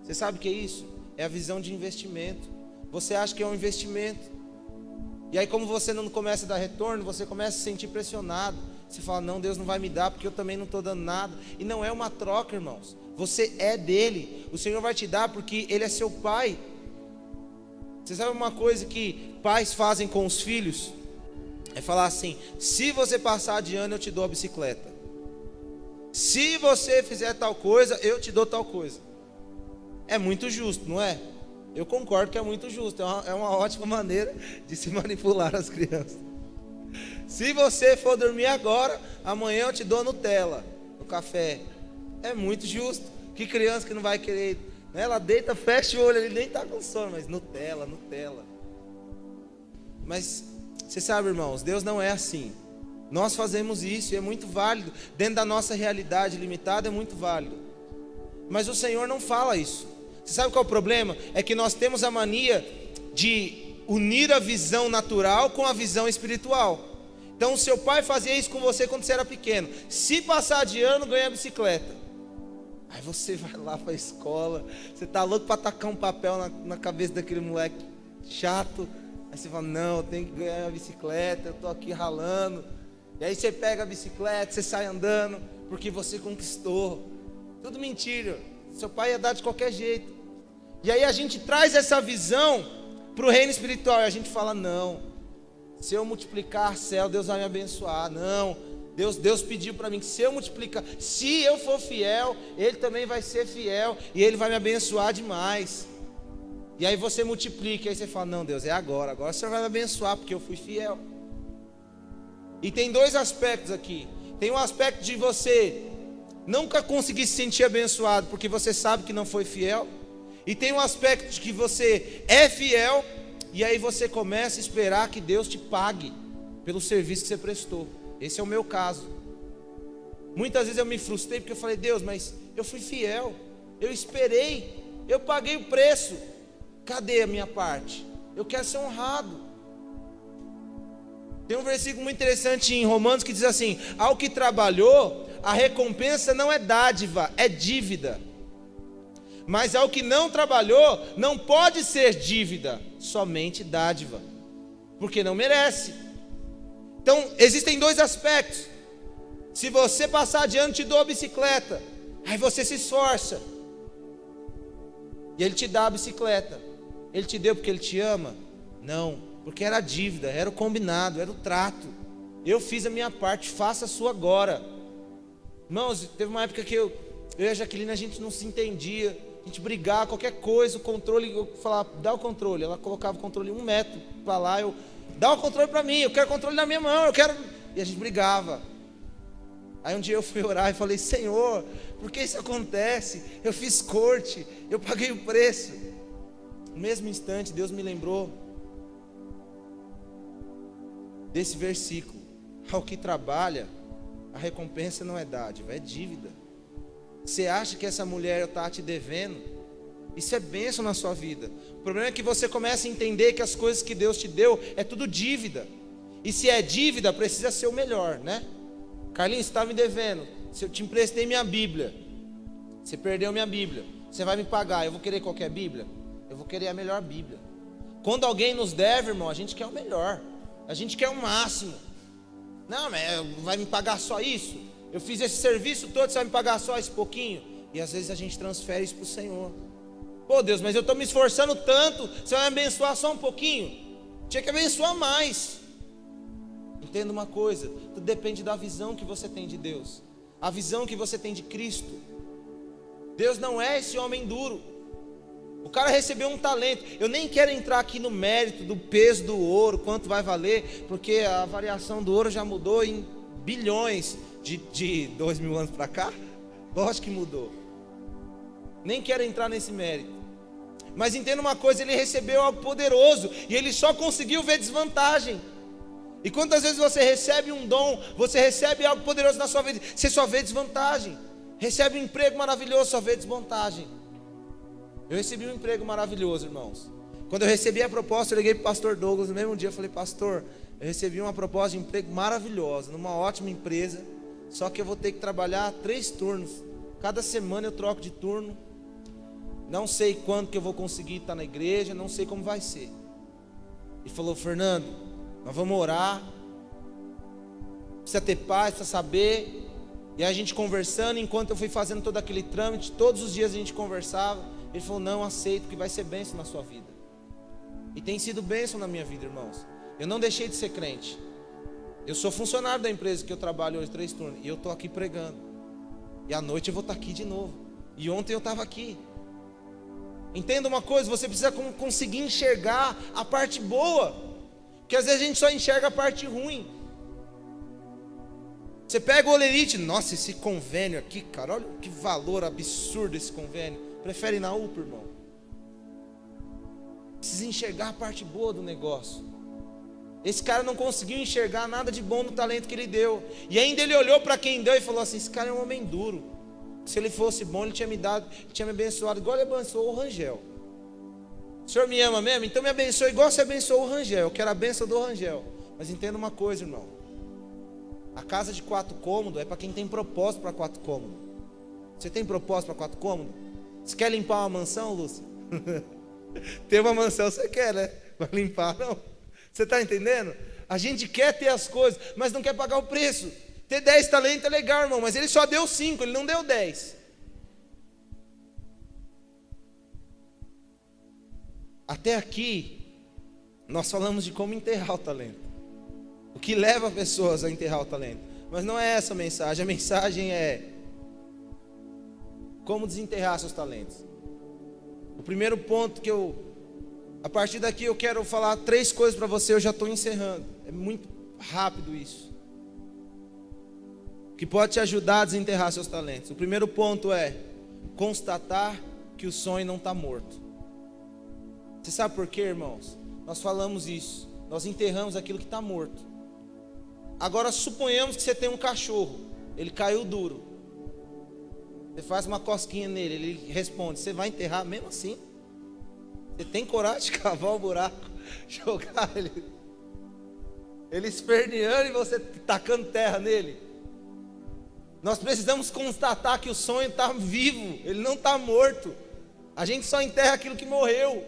Você sabe o que é isso? É a visão de investimento. Você acha que é um investimento, e aí como você não começa a dar retorno, você começa a se sentir pressionado. Você fala, não, Deus não vai me dar porque eu também não estou dando nada. E não é uma troca, irmãos. Você é dele. O Senhor vai te dar porque Ele é seu pai. Você sabe uma coisa que pais fazem com os filhos? É falar assim: se você passar de ano eu te dou a bicicleta, se você fizer tal coisa eu te dou tal coisa. É muito justo, não é? Eu concordo que é muito justo. É uma ótima maneira de se manipular as crianças. Se você for dormir agora, amanhã eu te dou Nutella no café. É muito justo. Que criança que não vai querer, né? Ela deita, fecha o olho, ele nem está com sono, mas Nutella. Mas você sabe, irmãos, Deus não é assim. Nós fazemos isso e é muito válido. Dentro da nossa realidade limitada é muito válido. Mas o Senhor não fala isso. Você sabe qual é o problema? É que nós temos a mania de unir a visão natural com a visão espiritual. Então o seu pai fazia isso com você quando você era pequeno. Se passar de ano, ganha a bicicleta. Aí você vai lá para a escola, você tá louco para tacar um papel na cabeça daquele moleque chato. Aí você fala, não, eu tenho que ganhar a bicicleta, eu tô aqui ralando. E aí você pega a bicicleta, você sai andando, porque você conquistou. Tudo mentira, seu pai ia dar de qualquer jeito. E aí a gente traz essa visão para o reino espiritual, e a gente fala, não, se eu multiplicar céu, Deus vai me abençoar. Não, Deus pediu para mim que se eu multiplicar, se eu for fiel, Ele também vai ser fiel, e Ele vai me abençoar demais. E aí você multiplica, e aí você fala, não Deus, é agora o Senhor vai me abençoar, porque eu fui fiel. E tem dois aspectos aqui. Tem um aspecto de você nunca conseguir se sentir abençoado, porque você sabe que não foi fiel. E tem um aspecto de que você é fiel, e aí você começa a esperar que Deus te pague pelo serviço que você prestou. Esse é o meu caso. Muitas vezes eu me frustrei porque eu falei, Deus, mas eu fui fiel, eu esperei, eu paguei o preço. Cadê a minha parte? Eu quero ser honrado. Tem um versículo muito interessante em Romanos que diz assim: ao que trabalhou, a recompensa não é dádiva, é dívida. Mas ao que não trabalhou, não pode ser dívida, somente dádiva, porque não merece. Então, existem dois aspectos. Se você passar adiante, te dou a bicicleta, aí você se esforça, e Ele te dá a bicicleta. Ele te deu porque Ele te ama? Não, porque era a dívida, era o combinado, era o trato. Eu fiz a minha parte, faça a sua agora. Irmãos, teve uma época que eu e a Jaqueline, a gente não se entendia, a gente brigava, qualquer coisa, o controle, eu falava, dá o controle. Ela colocava o controle 1 metro para lá, dá o controle para mim, eu quero o controle na minha mão, e a gente brigava. Aí um dia eu fui orar e falei, Senhor, por que isso acontece? Eu fiz corte, eu paguei o preço. No mesmo instante, Deus me lembrou desse versículo: ao que trabalha, a recompensa não é dádiva, é dívida. Você acha que essa mulher está te devendo? Isso é bênção na sua vida. O problema é que você começa a entender que as coisas que Deus te deu é tudo dívida. E se é dívida, precisa ser o melhor, né? Carlinhos, você está me devendo. Se eu te emprestei minha Bíblia, você perdeu minha Bíblia, você vai me pagar, eu vou querer qualquer Bíblia? Eu vou querer a melhor Bíblia. Quando alguém nos deve, irmão, a gente quer o melhor, a gente quer o máximo. Não, mas vai me pagar só isso? Eu fiz esse serviço todo, você vai me pagar só esse pouquinho? E às vezes a gente transfere isso para o Senhor. Pô Deus, mas eu estou me esforçando tanto, você vai me abençoar só um pouquinho? Tinha que abençoar mais. Entenda uma coisa, tudo depende da visão que você tem de Deus, a visão que você tem de Cristo. Deus não é esse homem duro. O cara recebeu um talento. Eu nem quero entrar aqui no mérito do peso do ouro, quanto vai valer, porque a variação do ouro já mudou em bilhões de 2000 anos para cá. Lógico que mudou. Nem quero entrar nesse mérito. Mas entenda uma coisa, ele recebeu algo poderoso e ele só conseguiu ver desvantagem. E quantas vezes você recebe um dom, você recebe algo poderoso na sua vida, você só vê desvantagem. Recebe um emprego maravilhoso, só vê desvantagem. Eu recebi um emprego maravilhoso, irmãos. Quando eu recebi a proposta, eu liguei para o pastor Douglas no mesmo dia. Eu falei, pastor, eu recebi uma proposta de emprego maravilhosa, numa ótima empresa, só que eu vou ter que trabalhar 3 turnos. Cada semana eu troco de turno. Não sei quando que eu vou conseguir estar na igreja, não sei como vai ser. Ele falou, Fernando, nós vamos orar, precisa ter paz, precisa saber. E aí a gente conversando, enquanto eu fui fazendo todo aquele trâmite, todos os dias a gente conversava. Ele falou, não, aceito que vai ser bênção na sua vida. E tem sido bênção na minha vida, irmãos. Eu não deixei de ser crente. Eu sou funcionário da empresa que eu trabalho hoje 3 turnos, e eu estou aqui pregando. E à noite eu vou estar aqui de novo. E ontem eu estava aqui. Entenda uma coisa, você precisa conseguir enxergar a parte boa, porque às vezes a gente só enxerga a parte ruim. Você pega o Olerite, nossa, esse convênio aqui, cara, olha que valor absurdo esse convênio. Prefere ir na UPA, irmão. Precisa enxergar a parte boa do negócio. Esse cara não conseguiu enxergar nada de bom no talento que ele deu. E ainda ele olhou para quem deu e falou assim, esse cara é um homem duro. Se ele fosse bom, ele tinha me dado, ele tinha me abençoado, igual ele abençoou o Rangel. O Senhor me ama mesmo? Então me abençoe igual você abençoou o Rangel. Eu quero a bênção do Rangel. Mas entenda uma coisa, irmão. A casa de 4 cômodos é para quem tem propósito para 4 cômodos. Você tem propósito para 4 cômodos? Você quer limpar uma mansão, Lúcia? Ter uma mansão você quer, né? Para limpar, não. Você está entendendo? A gente quer ter as coisas, mas não quer pagar o preço. Ter 10 talentos é legal, irmão, mas ele só deu 5, ele não deu 10. Até aqui, nós falamos de como enterrar o talento. O que leva pessoas a enterrar o talento. Mas não é essa a mensagem é como desenterrar seus talentos. O primeiro ponto a partir daqui eu quero falar 3 coisas para você, eu já estou encerrando. É muito rápido isso. Que pode te ajudar a desenterrar seus talentos. O primeiro ponto é constatar que o sonho não está morto. Você sabe por quê, irmãos? Nós falamos isso. Nós enterramos aquilo que está morto. Agora suponhamos que você tem um cachorro. Ele caiu duro. Você faz uma cosquinha nele, ele responde. Você vai enterrar mesmo assim? Você tem coragem de cavar o buraco, jogar ele esperneando e você tacando terra nele? Nós precisamos constatar que o sonho está vivo, ele não está morto. A gente só enterra aquilo que morreu.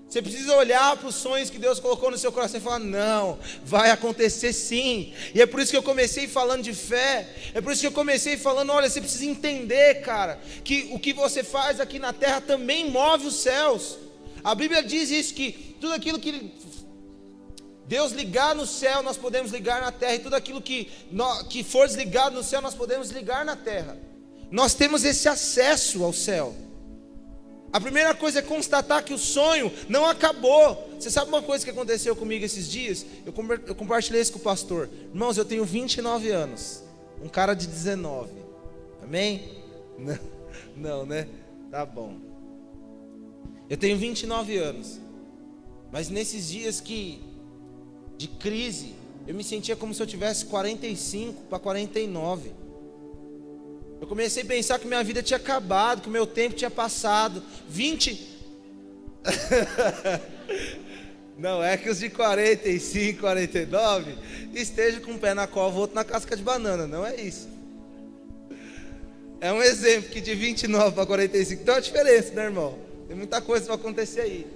Você precisa olhar para os sonhos que Deus colocou no seu coração e falar: não, vai acontecer sim. E é por isso que eu comecei falando de fé. É por isso que eu comecei falando: olha, você precisa entender, cara, que o que você faz aqui na terra também move os céus. A Bíblia diz isso, que tudo aquilo que Deus ligar no céu, nós podemos ligar na terra. E tudo aquilo que for desligado no céu, nós podemos ligar na terra. Nós temos esse acesso ao céu. A primeira coisa é constatar que o sonho não acabou. Você sabe uma coisa que aconteceu comigo esses dias? Eu compartilhei isso com o pastor. Irmãos, eu tenho 29 anos. Um cara de 19. Amém? Não, né? Tá bom. Eu tenho 29 anos. Mas nesses dias de crise, eu me sentia como se eu tivesse 45 para 49. Eu comecei a pensar que minha vida tinha acabado, que o meu tempo tinha passado. 20. Não é que os de 45, 49 estejam com um pé na cova, outro na casca de banana. Não é isso. É um exemplo que de 29 para 45 tem uma diferença, né, irmão? Tem muita coisa para acontecer aí.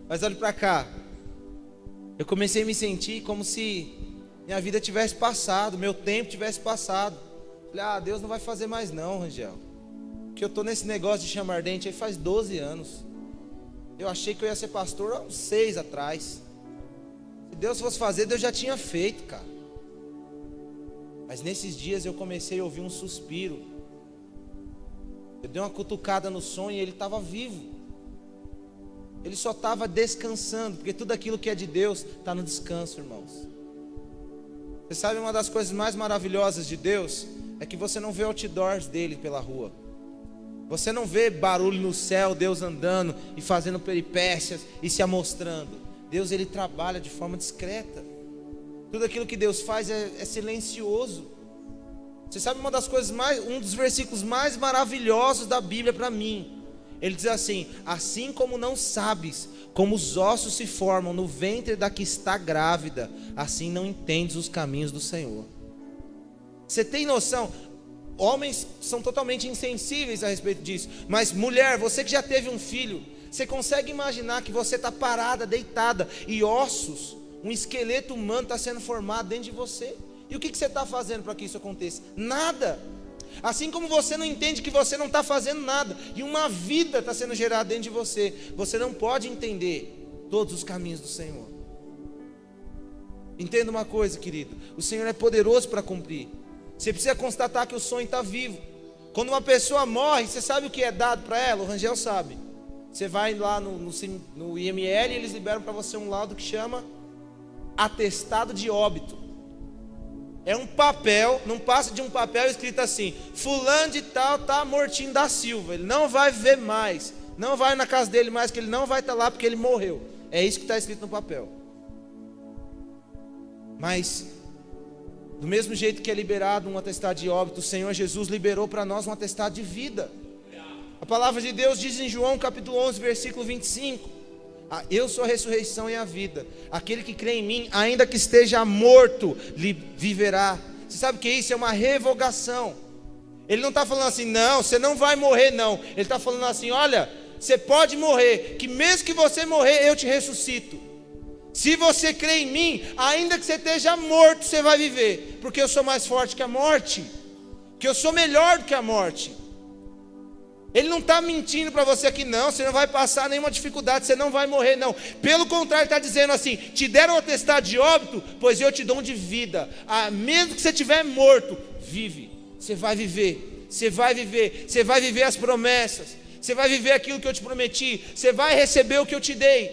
Mas olha para cá. Eu comecei a me sentir como se minha vida tivesse passado, meu tempo tivesse passado. Falei: Deus não vai fazer mais não, Rangel. Porque eu estou nesse negócio de chama ardente aí faz 12 anos. Eu achei que eu ia ser pastor há uns 6 atrás. Se Deus fosse fazer, Deus já tinha feito, cara. Mas nesses dias eu comecei a ouvir um suspiro. Eu dei uma cutucada no sonho e ele estava vivo. Ele só estava descansando, porque tudo aquilo que é de Deus está no descanso, irmãos. Você sabe, uma das coisas mais maravilhosas de Deus é que você não vê outdoors dele pela rua. Você não vê barulho no céu, Deus andando e fazendo peripécias e se amostrando. Deus, ele trabalha de forma discreta. Tudo aquilo que Deus faz é silencioso. Você sabe uma das coisas um dos versículos mais maravilhosos da Bíblia para mim. Ele diz assim: assim como não sabes como os ossos se formam no ventre da que está grávida, assim não entendes os caminhos do Senhor. Você tem noção? Homens são totalmente insensíveis a respeito disso. Mas mulher, você que já teve um filho, você consegue imaginar que você está parada, deitada, e ossos, um esqueleto humano está sendo formado dentro de você? E o que você está fazendo para que isso aconteça? Nada. Assim como você não entende que você não está fazendo nada, e uma vida está sendo gerada dentro de você, você não pode entender todos os caminhos do Senhor. Entenda uma coisa, querido: o Senhor é poderoso para cumprir. Você precisa constatar que o sonho está vivo. Quando uma pessoa morre, você sabe o que é dado para ela? O Rangel sabe. Você vai lá no IML e eles liberam para você um laudo que chama atestado de óbito. É um papel, não passa de um papel escrito assim: fulano de tal está mortinho da Silva, ele não vai ver mais, não vai na casa dele mais, que ele não vai estar lá porque ele morreu. É isso que está escrito no papel. Mas do mesmo jeito que é liberado um atestado de óbito, o Senhor Jesus liberou para nós um atestado de vida. A palavra de Deus diz em João capítulo 11, versículo 25: eu sou a ressurreição e a vida. Aquele que crê em mim, ainda que esteja morto, viverá. Você sabe o que é isso? É uma revogação. Ele não está falando assim, não, você não vai morrer não. Ele está falando assim, olha, você pode morrer, que mesmo que você morrer, eu te ressuscito. Se você crê em mim, ainda que você esteja morto, você vai viver. Porque eu sou mais forte que a morte, que eu sou melhor do que a morte. Ele não está mentindo para você aqui não, você não vai passar nenhuma dificuldade, você não vai morrer não. Pelo contrário, ele está dizendo assim, te deram um atestado de óbito, pois eu te dou um de vida. Mesmo que você estiver morto, vive. Você vai viver, você vai viver, você vai viver as promessas, você vai viver aquilo que eu te prometi, você vai receber o que eu te dei,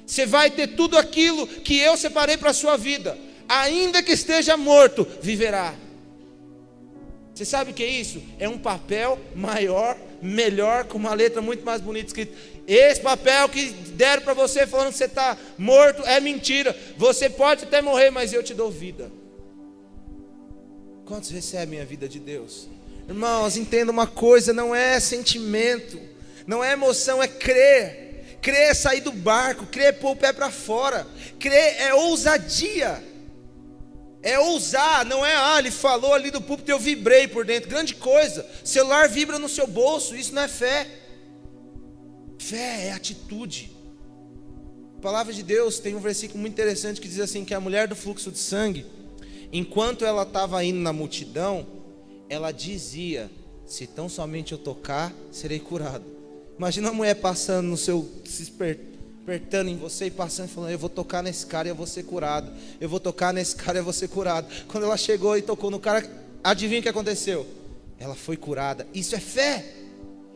você vai ter tudo aquilo que eu separei para a sua vida, ainda que esteja morto, viverá. Você sabe o que é isso? É um papel maior, melhor, com uma letra muito mais bonita escrito. Esse papel que deram para você falando que você está morto é mentira, você pode até morrer, mas eu te dou vida. Quantos recebem a vida de Deus? Irmãos, entenda uma coisa, não é sentimento, não é emoção, é crer. Crer é sair do barco, crer é pôr o pé para fora, crer é ousadia, é ousar, não é, ele falou ali do púlpito, eu vibrei por dentro, grande coisa, celular vibra no seu bolso, isso não é fé. Fé é atitude. A palavra de Deus tem um versículo muito interessante que diz assim, que a mulher do fluxo de sangue, enquanto ela estava indo na multidão, ela dizia, se tão somente eu tocar, serei curado. Imagina uma mulher passando no seu, se apertando em você e passando e falando, eu vou tocar nesse cara e eu vou ser curado. Eu vou tocar nesse cara e eu vou ser curado. Quando ela chegou e tocou no cara, adivinha o que aconteceu? Ela foi curada. Isso é fé.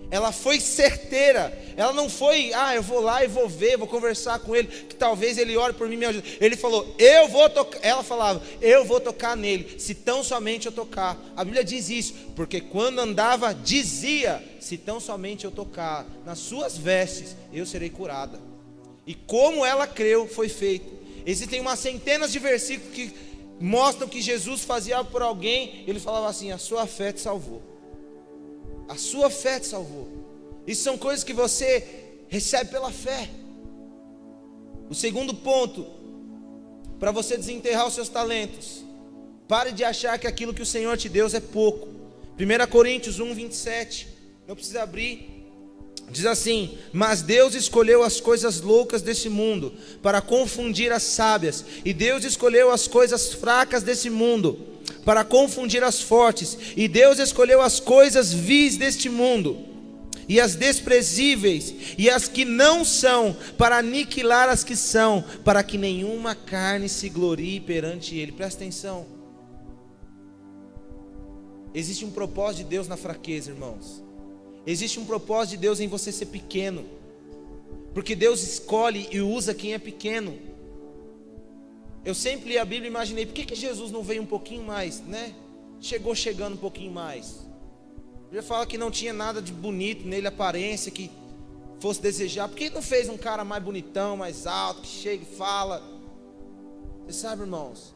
Ela foi certeira. Ela não foi, eu vou lá e vou ver, vou conversar com ele, que talvez ele ore por mim e me ajude. Ele falou, eu vou tocar. Ela falava, eu vou tocar nele, se tão somente eu tocar. A Bíblia diz isso, porque quando andava, dizia, se tão somente eu tocar nas suas vestes, eu serei curada. E como ela creu, foi feito. Existem umas centenas de versículos que mostram que Jesus fazia algo por alguém. Ele falava assim, a sua fé te salvou. A sua fé te salvou. Isso são coisas que você recebe pela fé. O segundo ponto, para você desenterrar os seus talentos, pare de achar que aquilo que o Senhor te deu é pouco. 1 Coríntios 1:27, não precisa abrir. Diz assim, mas Deus escolheu as coisas loucas desse mundo para confundir as sábias, e Deus escolheu as coisas fracas desse mundo para confundir as fortes, e Deus escolheu as coisas vis deste mundo, e as desprezíveis, e as que não são, para aniquilar as que são, para que nenhuma carne se glorie perante Ele. Presta atenção. Existe um propósito de Deus na fraqueza, irmãos. Existe um propósito de Deus em você ser pequeno, porque Deus escolhe e usa quem é pequeno. Eu sempre li a Bíblia e imaginei, por que Jesus não veio um pouquinho mais, né? Chegando um pouquinho mais. Já fala que não tinha nada de bonito nele, aparência que fosse desejar. Por que não fez um cara mais bonitão, mais alto, que chega e fala? Você sabe, irmãos,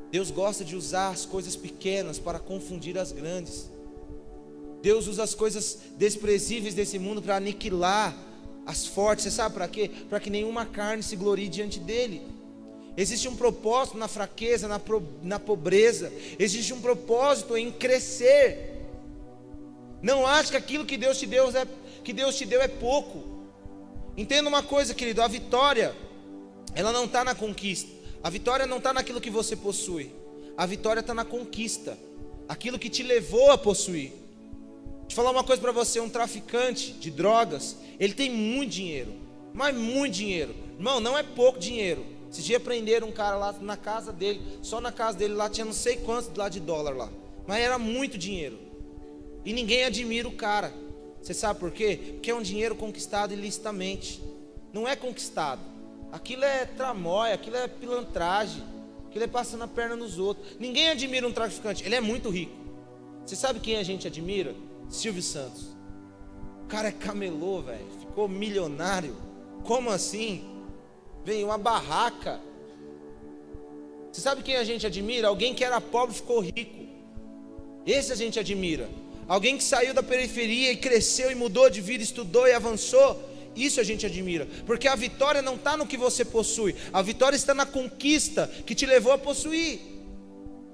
Deus gosta de usar as coisas pequenas para confundir as grandes. Deus usa as coisas desprezíveis desse mundo para aniquilar as fortes. Você sabe para quê? Para que nenhuma carne se glorie diante dele. Existe um propósito na fraqueza, na pobreza. Existe um propósito em crescer. Não ache que aquilo que Deus te deu é pouco. Entenda uma coisa, querido, a vitória, ela não está na conquista. A vitória não está naquilo que você possui. A vitória está na conquista, aquilo que te levou a possuir. Deixa eu falar uma coisa para você, um traficante de drogas, ele tem muito dinheiro, mas muito dinheiro. Irmão, não é pouco dinheiro. Esses dias prenderam um cara lá na casa dele, só na casa dele lá tinha não sei quantos lá de dólar lá, mas era muito dinheiro. E ninguém admira o cara. Você sabe por quê? Porque é um dinheiro conquistado ilicitamente. Não é conquistado. Aquilo é tramóia, aquilo é pilantragem, aquilo é passando a perna nos outros. Ninguém admira um traficante, ele é muito rico. Você sabe quem a gente admira? Silvio Santos. O cara é camelô, velho, ficou milionário. Como assim? Veio uma barraca. Você sabe quem a gente admira? Alguém que era pobre ficou rico. Esse a gente admira. Alguém que saiu da periferia e cresceu e mudou de vida, estudou e avançou. Isso a gente admira. Porque a vitória não está no que você possui. A vitória está na conquista que te levou a possuir.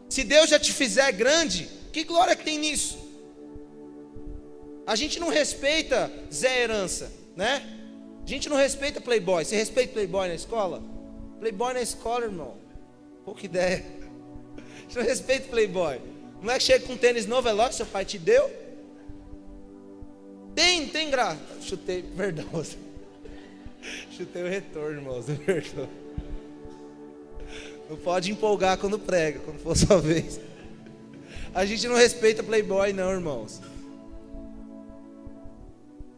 Se Deus já te fizer grande, que glória que tem nisso? A gente não respeita Zé Herança, né? A gente não respeita Playboy. Você respeita Playboy na escola? Playboy na escola, irmão. Pouca ideia. A gente não respeita Playboy. O moleque chega com um tênis novo, é lógico que seu pai te deu. Tem graça. Chutei, perdão. Chutei o retorno, irmãos. Perdão. Não pode empolgar quando prega, quando for sua vez. A gente não respeita Playboy não, irmãos.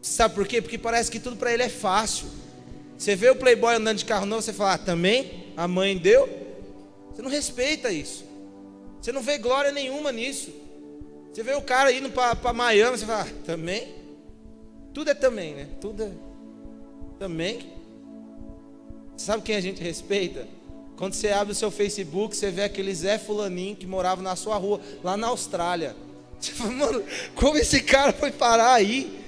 Sabe por quê? Porque parece que tudo para ele é fácil. Você vê o Playboy andando de carro novo, você fala, também? A mãe deu? Você não respeita isso. Você não vê glória nenhuma nisso. Você vê o cara indo para Miami, você fala, também? Tudo é também, né? Tudo é também. Sabe quem a gente respeita? Quando você abre o seu Facebook, você vê aquele Zé Fulaninho que morava na sua rua, lá na Austrália. Você fala, mano, como esse cara foi parar aí?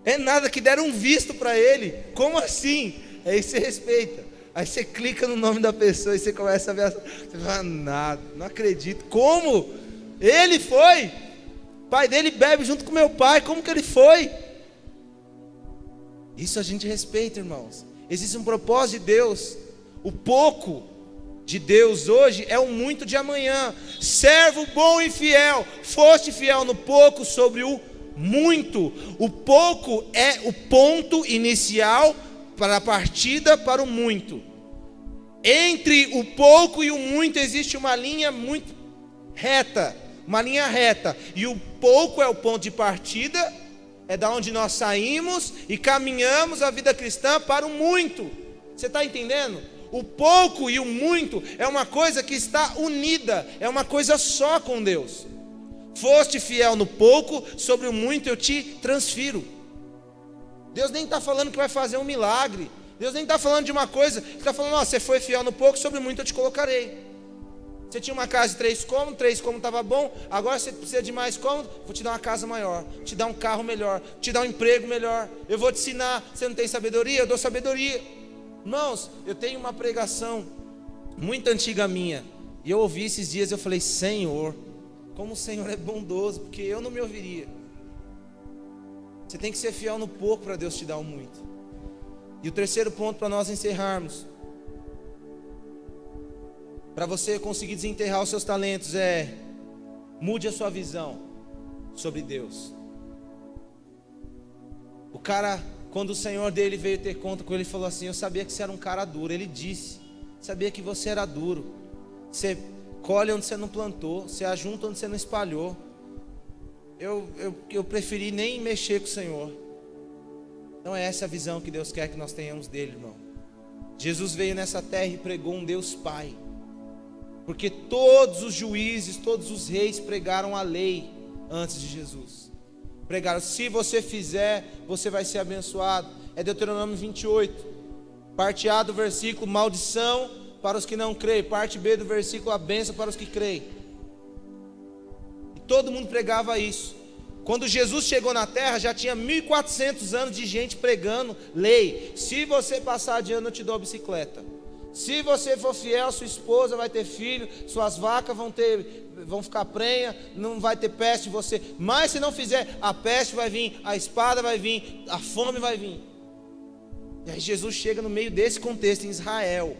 É nada, que deram um visto para ele. Como assim? Aí você respeita. Aí você clica no nome da pessoa e você começa a ver. Você fala, nada, não acredito. Como? Ele foi? O pai dele bebe junto com meu pai. Como que ele foi? Isso a gente respeita, irmãos. Existe um propósito de Deus. O pouco de Deus hoje é o muito de amanhã. Servo bom e fiel, foste fiel no pouco, sobre o muito. O pouco é o ponto inicial para a partida para o muito. Entre o pouco e o muito existe uma linha muito reta, uma linha reta. E o pouco é o ponto de partida, é da onde nós saímos e caminhamos a vida cristã para o muito. Você está entendendo? O pouco e o muito é uma coisa que está unida, é uma coisa só com Deus. Foste fiel no pouco, sobre o muito eu te transfiro. Deus nem está falando que vai fazer um milagre. Deus nem está falando de uma coisa. Ele está falando, ó, você foi fiel no pouco, sobre o muito eu te colocarei. Você tinha uma casa de 3 cômodos estava bom. Agora você precisa de mais cômodos. Vou te dar uma casa maior, te dar um carro melhor, te dar um emprego melhor. Eu vou te ensinar. Você não tem sabedoria? Eu dou sabedoria. Irmãos, eu tenho uma pregação muito antiga minha. E eu ouvi esses dias, eu falei, Senhor, como o Senhor é bondoso, porque eu não me ouviria. Você tem que ser fiel no pouco para Deus te dar o muito. E o terceiro ponto para nós encerrarmos, para você conseguir desenterrar os seus talentos, é mude a sua visão sobre Deus. O cara, quando o Senhor dele veio ter conta com ele, falou assim, eu sabia que você era um cara duro. Ele disse, sabia que você era duro. Você colhe onde você não plantou, você ajunta onde você não espalhou. Eu preferi nem mexer com o Senhor. Não é essa a visão que Deus quer que nós tenhamos dele, irmão. Jesus veio nessa terra e pregou um Deus Pai, porque todos os juízes, todos os reis pregaram a lei antes de Jesus. Pregaram, se você fizer, você vai ser abençoado. É Deuteronômio 28, parte A do versículo, maldição para os que não creem. Parte B do versículo, a bênção para os que creem. E todo mundo pregava isso. Quando Jesus chegou na terra, já tinha 1400 anos de gente pregando lei. Se você passar de ano, eu te dou a bicicleta. Se você for fiel, sua esposa vai ter filho, suas vacas vão ficar prenha, não vai ter peste em você. Mas se não fizer, a peste vai vir, a espada vai vir, a fome vai vir. E aí Jesus chega no meio desse contexto em Israel.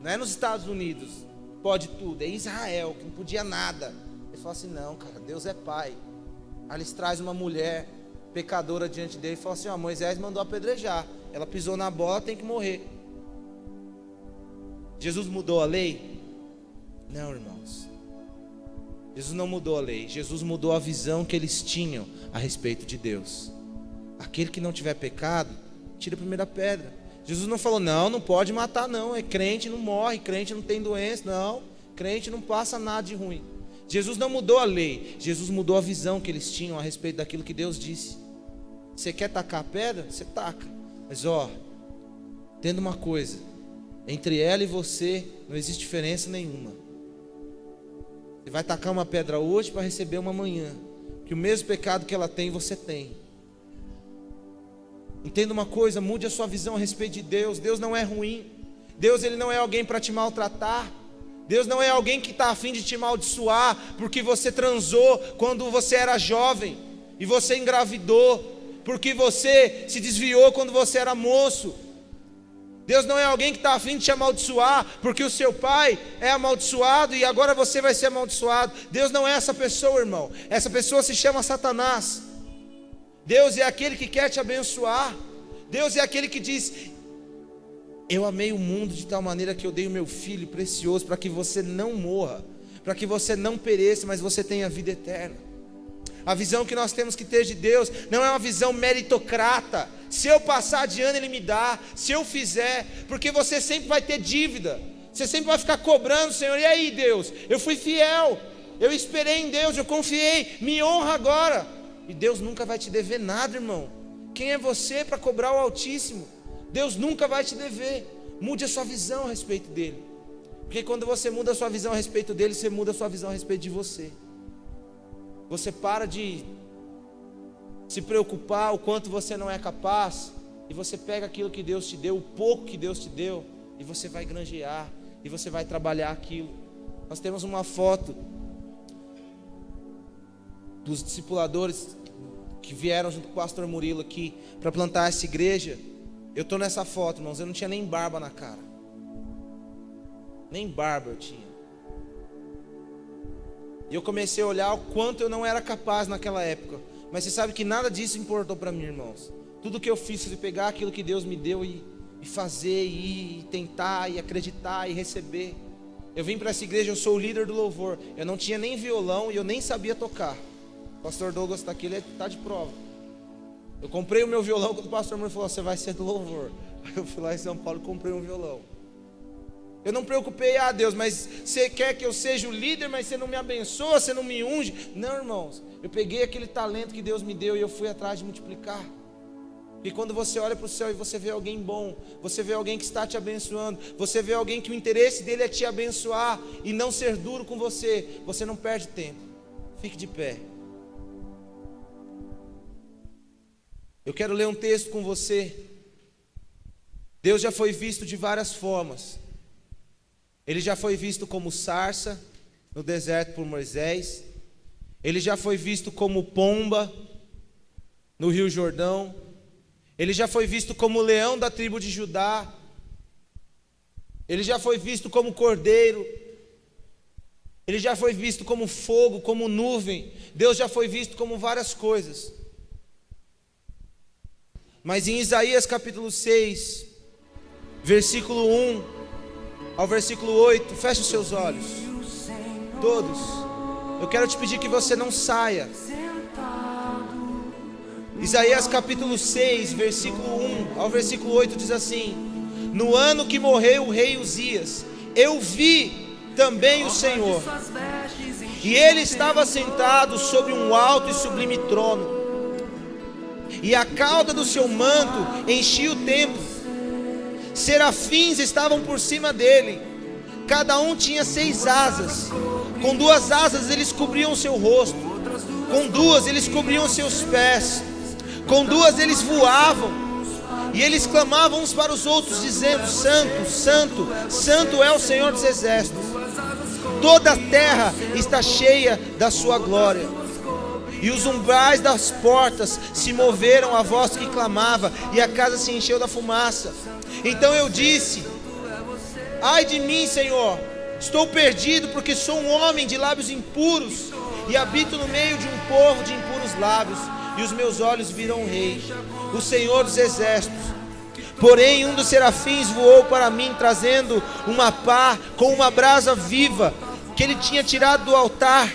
Não é nos Estados Unidos, pode tudo, é Israel, que não podia nada. Ele fala assim, não cara, Deus é pai. Aí eles trazem uma mulher pecadora diante dele e falam assim, ó, Moisés mandou apedrejar, ela pisou na bola, tem que morrer. Jesus mudou a lei? Não, irmãos. Jesus não mudou a lei. Jesus mudou a visão que eles tinham a respeito de Deus. Aquele que não tiver pecado, tira a primeira pedra. Jesus não falou, não pode matar não. É crente não morre, crente não tem doença, não. Crente não passa nada de ruim. Jesus não mudou a lei. Jesus mudou a visão que eles tinham a respeito daquilo que Deus disse. Você quer tacar a pedra? Você taca. Mas entenda uma coisa. Entre ela e você não existe diferença nenhuma. Você vai tacar uma pedra hoje para receber uma amanhã. Que o mesmo pecado que ela tem, você tem. Entenda uma coisa, mude a sua visão a respeito de Deus. Deus não é ruim. Deus ele não é alguém para te maltratar. Deus não é alguém que está a fim de te amaldiçoar porque você transou quando você era jovem e você engravidou, porque você se desviou quando você era moço. Deus não é alguém que está a fim de te amaldiçoar porque o seu pai é amaldiçoado e agora você vai ser amaldiçoado. Deus não é essa pessoa, irmão. Essa pessoa se chama Satanás. Deus é aquele que quer te abençoar. Deus é aquele que diz: eu amei o mundo de tal maneira que eu dei o meu filho precioso para que você não morra, para que você não pereça, mas você tenha vida eterna. A visão que nós temos que ter de Deus não é uma visão meritocrata. Se eu passar de ano Ele me dá, se eu fizer, porque você sempre vai ter dívida. Você sempre vai ficar cobrando, Senhor, e aí Deus, eu fui fiel, eu esperei em Deus, eu confiei, me honra agora. E Deus nunca vai te dever nada, irmão. Quem é você para cobrar o Altíssimo? Deus nunca vai te dever. Mude a sua visão a respeito dele, porque quando você muda a sua visão a respeito dele, você muda a sua visão a respeito de você. Você para de se preocupar o quanto você não é capaz, e você pega aquilo que Deus te deu, o pouco que Deus te deu, e você vai granjear, e você vai trabalhar aquilo. Nós temos uma foto dos discipuladores que vieram junto com o pastor Murilo aqui para plantar essa igreja. Eu estou nessa foto, irmãos, eu não tinha nem barba na cara. Nem barba eu tinha. E eu comecei a olhar o quanto eu não era capaz naquela época. Mas você sabe que nada disso importou para mim, irmãos. Tudo que eu fiz foi pegar aquilo que Deus me deu e fazer, e tentar, e acreditar, e receber. Eu vim para essa igreja, eu sou o líder do louvor. Eu não tinha nem violão e eu nem sabia tocar. O pastor Douglas está aqui, ele está de prova. Eu comprei o meu violão quando o pastor me falou: você vai ser do louvor. Aí eu fui lá em São Paulo e comprei um violão. Eu não preocupei: Deus, mas você quer que eu seja o líder, mas você não me abençoa, você não me unge. Não, irmãos, eu peguei aquele talento que Deus me deu e eu fui atrás de multiplicar. E quando você olha para o céu e você vê alguém bom, você vê alguém que está te abençoando, você vê alguém que o interesse dele é te abençoar e não ser duro com você, você não perde tempo. Fique de pé. Eu quero ler um texto com você. Deus já foi visto de várias formas. Ele já foi visto como sarça no deserto por Moisés. Ele já foi visto como pomba no Rio Jordão. Ele já foi visto como leão da tribo de Judá. Ele já foi visto como cordeiro. Ele já foi visto como fogo, como nuvem. Deus já foi visto como várias coisas. Mas em Isaías capítulo 6, versículo 1 ao versículo 8, feche os seus olhos, todos. Eu quero te pedir que você não saia. Isaías capítulo 6, versículo 1 ao versículo 8 diz assim: no ano que morreu o rei Uzias, eu vi também o Senhor, e ele estava sentado sobre um alto e sublime trono, e a cauda do seu manto enchia o templo. Serafins estavam por cima dele, cada um tinha 6 asas. Com 2 asas eles cobriam o seu rosto, com 2 eles cobriam os seus pés, com 2 eles voavam, e eles clamavam uns para os outros, dizendo: Santo, Santo, Santo é o Senhor dos exércitos. Toda a terra está cheia da sua glória. E os umbrais das portas se moveram à voz que clamava, e a casa se encheu da fumaça. Então eu disse: ai de mim, Senhor, estou perdido, porque sou um homem de lábios impuros, e habito no meio de um povo de impuros lábios, e os meus olhos viram o Rei, o Senhor dos exércitos. Porém um dos serafins voou para mim, trazendo uma pá com uma brasa viva, que ele tinha tirado do altar,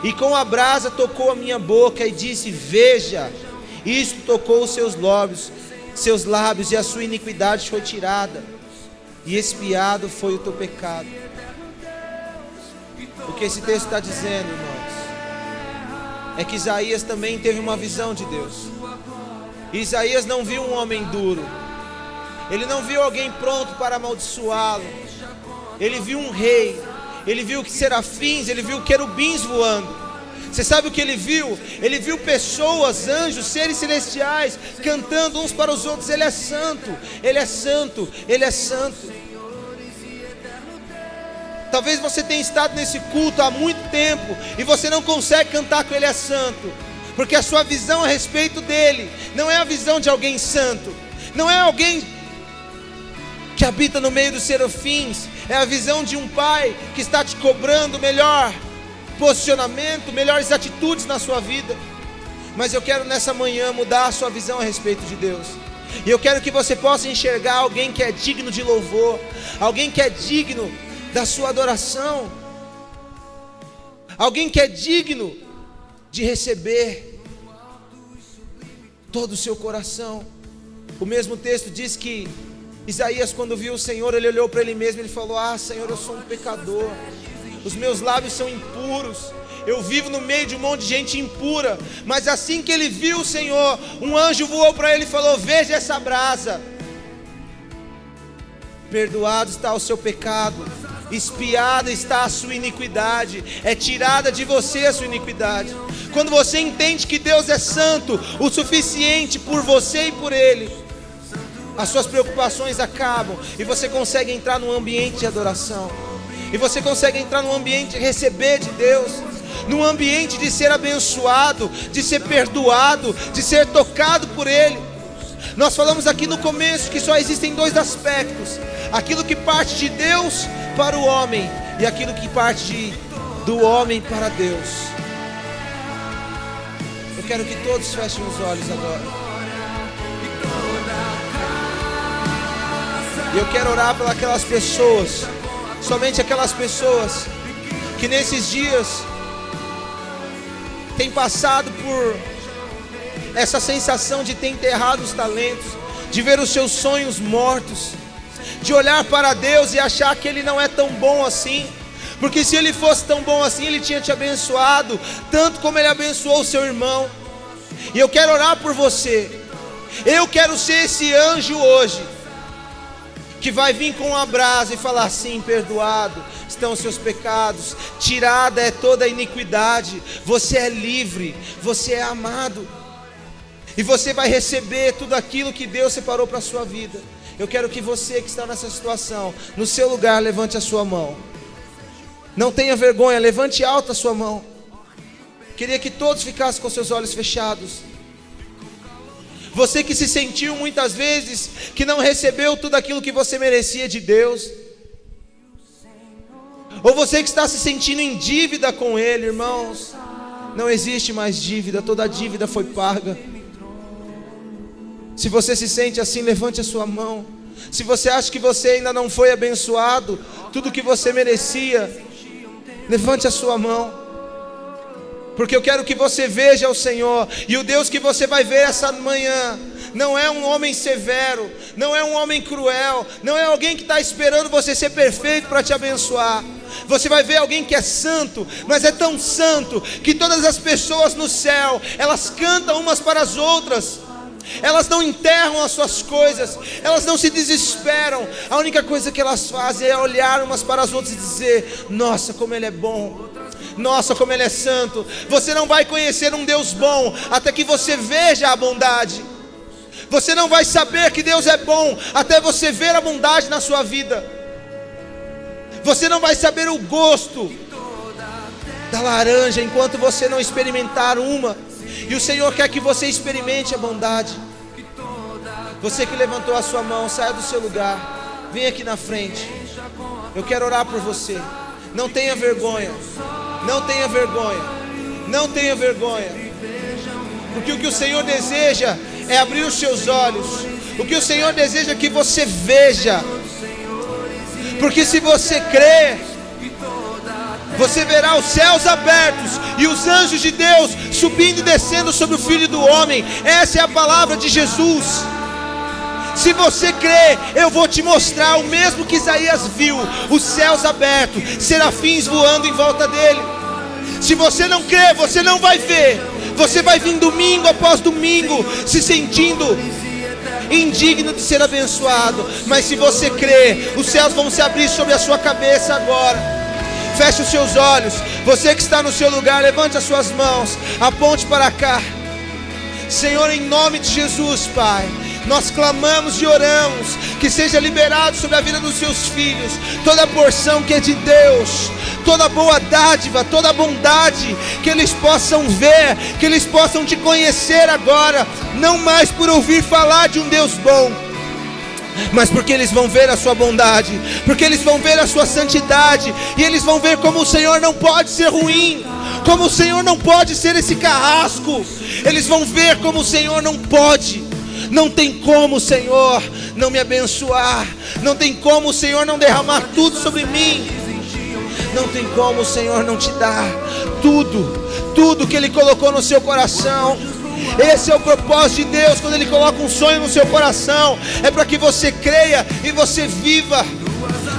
e com a brasa tocou a minha boca, e disse: veja, isto tocou os seus lábios, e a sua iniquidade foi tirada, e expiado foi o teu pecado. O que esse texto está dizendo, irmãos, é que Isaías também teve uma visão de Deus. Isaías não viu um homem duro, ele não viu alguém pronto para amaldiçoá-lo. Ele viu um rei, ele viu serafins, ele viu querubins voando. Você sabe o que ele viu? Ele viu pessoas, anjos, seres celestiais, cantando uns para os outros: Ele é santo, Ele é santo, Ele é santo. Talvez você tenha estado nesse culto há muito tempo e você não consegue cantar que Ele é santo, porque a sua visão a respeito dele não é a visão de alguém santo, não é alguém que habita no meio dos serafins, é a visão de um pai que está te cobrando melhor posicionamento, melhores atitudes na sua vida. Mas eu quero nessa manhã mudar a sua visão a respeito de Deus, e eu quero que você possa enxergar alguém que é digno de louvor, alguém que é digno da sua adoração, alguém que é digno de receber todo o seu coração. O mesmo texto diz que Isaías, quando viu o Senhor, ele olhou para ele mesmo e ele falou: ah, Senhor, eu sou um pecador, os meus lábios são impuros, eu vivo no meio de um monte de gente impura. Mas assim que ele viu o Senhor, um anjo voou para ele e falou: veja essa brasa, perdoado está o seu pecado, expiada está a sua iniquidade, é tirada de você a sua iniquidade. Quando você entende que Deus é santo o suficiente por você e por Ele, as suas preocupações acabam, e você consegue entrar num ambiente de adoração, e você consegue entrar num ambiente de receber de Deus, num ambiente de ser abençoado, de ser perdoado, de ser tocado por Ele. Nós falamos aqui no começo que só existem dois aspectos: aquilo que parte de Deus para o homem, e aquilo que parte do homem para Deus. Eu quero que todos fechem os olhos agora, e eu quero orar por aquelas pessoas, somente aquelas pessoas que nesses dias têm passado por essa sensação de ter enterrado os talentos, de ver os seus sonhos mortos, de olhar para Deus e achar que Ele não é tão bom assim, porque se Ele fosse tão bom assim, Ele tinha te abençoado tanto como Ele abençoou o seu irmão. E eu quero orar por você. Eu quero ser esse anjo hoje, que vai vir com uma brasa e falar assim: perdoado estão os seus pecados, tirada é toda a iniquidade, você é livre, você é amado, e você vai receber tudo aquilo que Deus separou para a sua vida. Eu quero que você que está nessa situação, no seu lugar, levante a sua mão. Não tenha vergonha, levante alta a sua mão. Queria que todos ficassem com seus olhos fechados. Você que se sentiu muitas vezes que não recebeu tudo aquilo que você merecia de Deus, ou você que está se sentindo em dívida com Ele, irmãos, não existe mais dívida, toda a dívida foi paga. Se você se sente assim, levante a sua mão. Se você acha que você ainda não foi abençoado, tudo que você merecia, levante a sua mão, porque eu quero que você veja o Senhor. E o Deus que você vai ver essa manhã não é um homem severo, não é um homem cruel, não é alguém que está esperando você ser perfeito para te abençoar. Você vai ver alguém que é santo, mas é tão santo que todas as pessoas no céu, elas cantam umas para as outras, elas não enterram as suas coisas, elas não se desesperam. A única coisa que elas fazem é olhar umas para as outras e dizer: nossa, como Ele é bom, nossa, como Ele é santo. Você não vai conhecer um Deus bom até que você veja a bondade. Você não vai saber que Deus é bom até você ver a bondade na sua vida. Você não vai saber o gosto da laranja enquanto você não experimentar uma. E o Senhor quer que você experimente a bondade. Você que levantou a sua mão, saia do seu lugar, vem aqui na frente. Eu quero orar por você. Não tenha vergonha, não tenha vergonha, não tenha vergonha, porque o que o Senhor deseja é abrir os seus olhos. O que o Senhor deseja é que você veja, porque se você crer, você verá os céus abertos e os anjos de Deus subindo e descendo sobre o Filho do Homem. Essa é a palavra de Jesus. Se você crer, eu vou te mostrar o mesmo que Isaías viu: os céus abertos, serafins voando em volta dele. Se você não crer, você não vai ver. Você vai vir domingo após domingo se sentindo indigno de ser abençoado. Mas se você crer, os céus vão se abrir sobre a sua cabeça agora. Feche os seus olhos. Você que está no seu lugar, levante as suas mãos, aponte para cá. Senhor, em nome de Jesus, Pai, nós clamamos e oramos que seja liberado sobre a vida dos seus filhos toda a porção que é de Deus, toda boa dádiva, toda bondade, que eles possam ver, que eles possam te conhecer agora, não mais por ouvir falar de um Deus bom, mas porque eles vão ver a sua bondade, porque eles vão ver a sua santidade, e eles vão ver como o Senhor não pode ser ruim, como o Senhor não pode ser esse carrasco. Eles vão ver como o Senhor não pode. Não tem como o Senhor não me abençoar, não tem como o Senhor não derramar tudo sobre mim, não tem como o Senhor não te dar tudo que Ele colocou no seu coração. Esse é o propósito de Deus. Quando Ele coloca um sonho no seu coração, é para que você creia e você viva.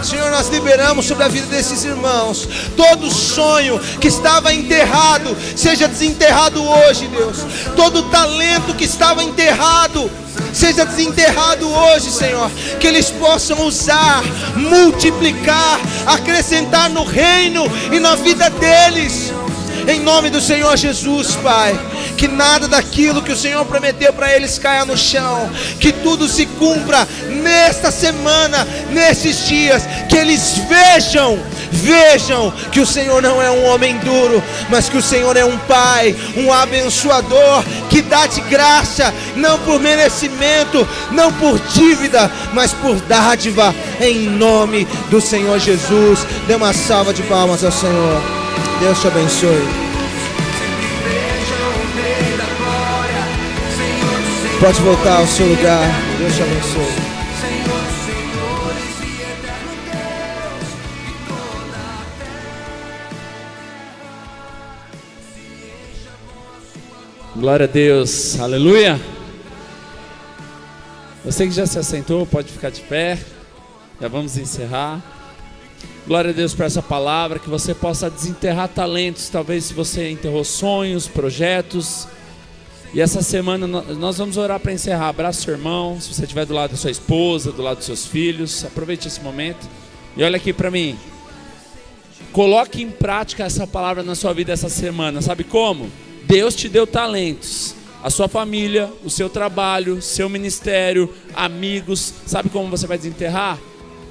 Senhor, nós liberamos sobre a vida desses irmãos todo sonho que estava enterrado, seja desenterrado hoje, Deus. Todo talento que estava enterrado, seja desenterrado hoje, Senhor. Que eles possam usar, multiplicar, acrescentar no reino e na vida deles, em nome do Senhor Jesus, Pai. Que nada daquilo que o Senhor prometeu para eles caia no chão, que tudo se cumpra nesta semana, nesses dias, que eles vejam que o Senhor não é um homem duro, mas que o Senhor é um Pai, um abençoador, que dá de graça, não por merecimento, não por dívida, mas por dádiva, em nome do Senhor Jesus. Dê uma salva de palmas ao Senhor. Deus te abençoe. Pode voltar ao seu lugar. Deus te abençoe. Glória a Deus, aleluia. Você que já se assentou, pode ficar de pé. Já vamos encerrar. Glória a Deus por essa palavra, que você possa desenterrar talentos. Talvez se você enterrou sonhos, projetos. E essa semana nós vamos orar para encerrar. Abraça o seu irmão, se você estiver do lado da sua esposa, do lado dos seus filhos. Aproveite esse momento e olha aqui para mim. Coloque em prática essa palavra na sua vida essa semana. Sabe como? Deus te deu talentos. A sua família, o seu trabalho, seu ministério, amigos. Sabe como você vai desenterrar?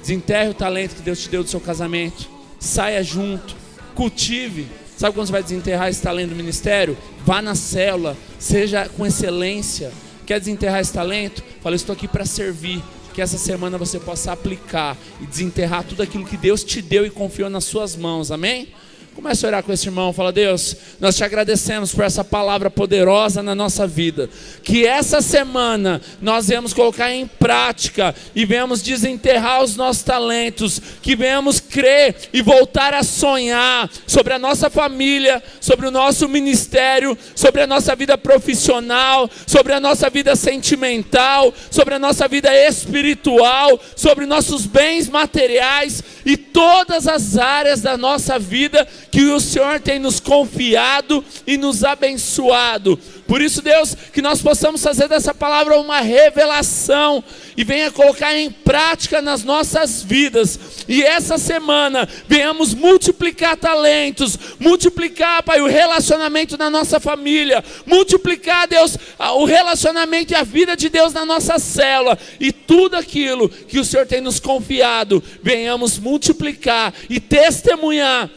Desenterre o talento que Deus te deu do seu casamento. Saia junto, cultive. Sabe quando você vai desenterrar esse talento do ministério? Vá na célula, seja com excelência. Quer desenterrar esse talento? Fala, estou aqui para servir. Que essa semana você possa aplicar e desenterrar tudo aquilo que Deus te deu e confiou nas suas mãos, amém? Comece a orar com esse irmão, fala, Deus, nós te agradecemos por essa palavra poderosa na nossa vida, que essa semana nós venhamos colocar em prática e venhamos desenterrar os nossos talentos, que venhamos crer e voltar a sonhar sobre a nossa família, sobre o nosso ministério, sobre a nossa vida profissional, sobre a nossa vida sentimental, sobre a nossa vida espiritual, sobre nossos bens materiais e todas as áreas da nossa vida que o Senhor tem nos confiado e nos abençoado. Por isso, Deus, que nós possamos fazer dessa palavra uma revelação e venha colocar em prática nas nossas vidas. E essa semana venhamos multiplicar talentos, multiplicar, Pai, o relacionamento na nossa família, multiplicar, Deus, o relacionamento e a vida de Deus na nossa célula, e tudo aquilo que o Senhor tem nos confiado, venhamos multiplicar e testemunhar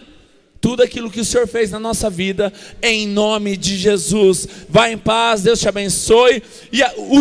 tudo aquilo que o Senhor fez na nossa vida, em nome de Jesus. Vá em paz, Deus te abençoe. E o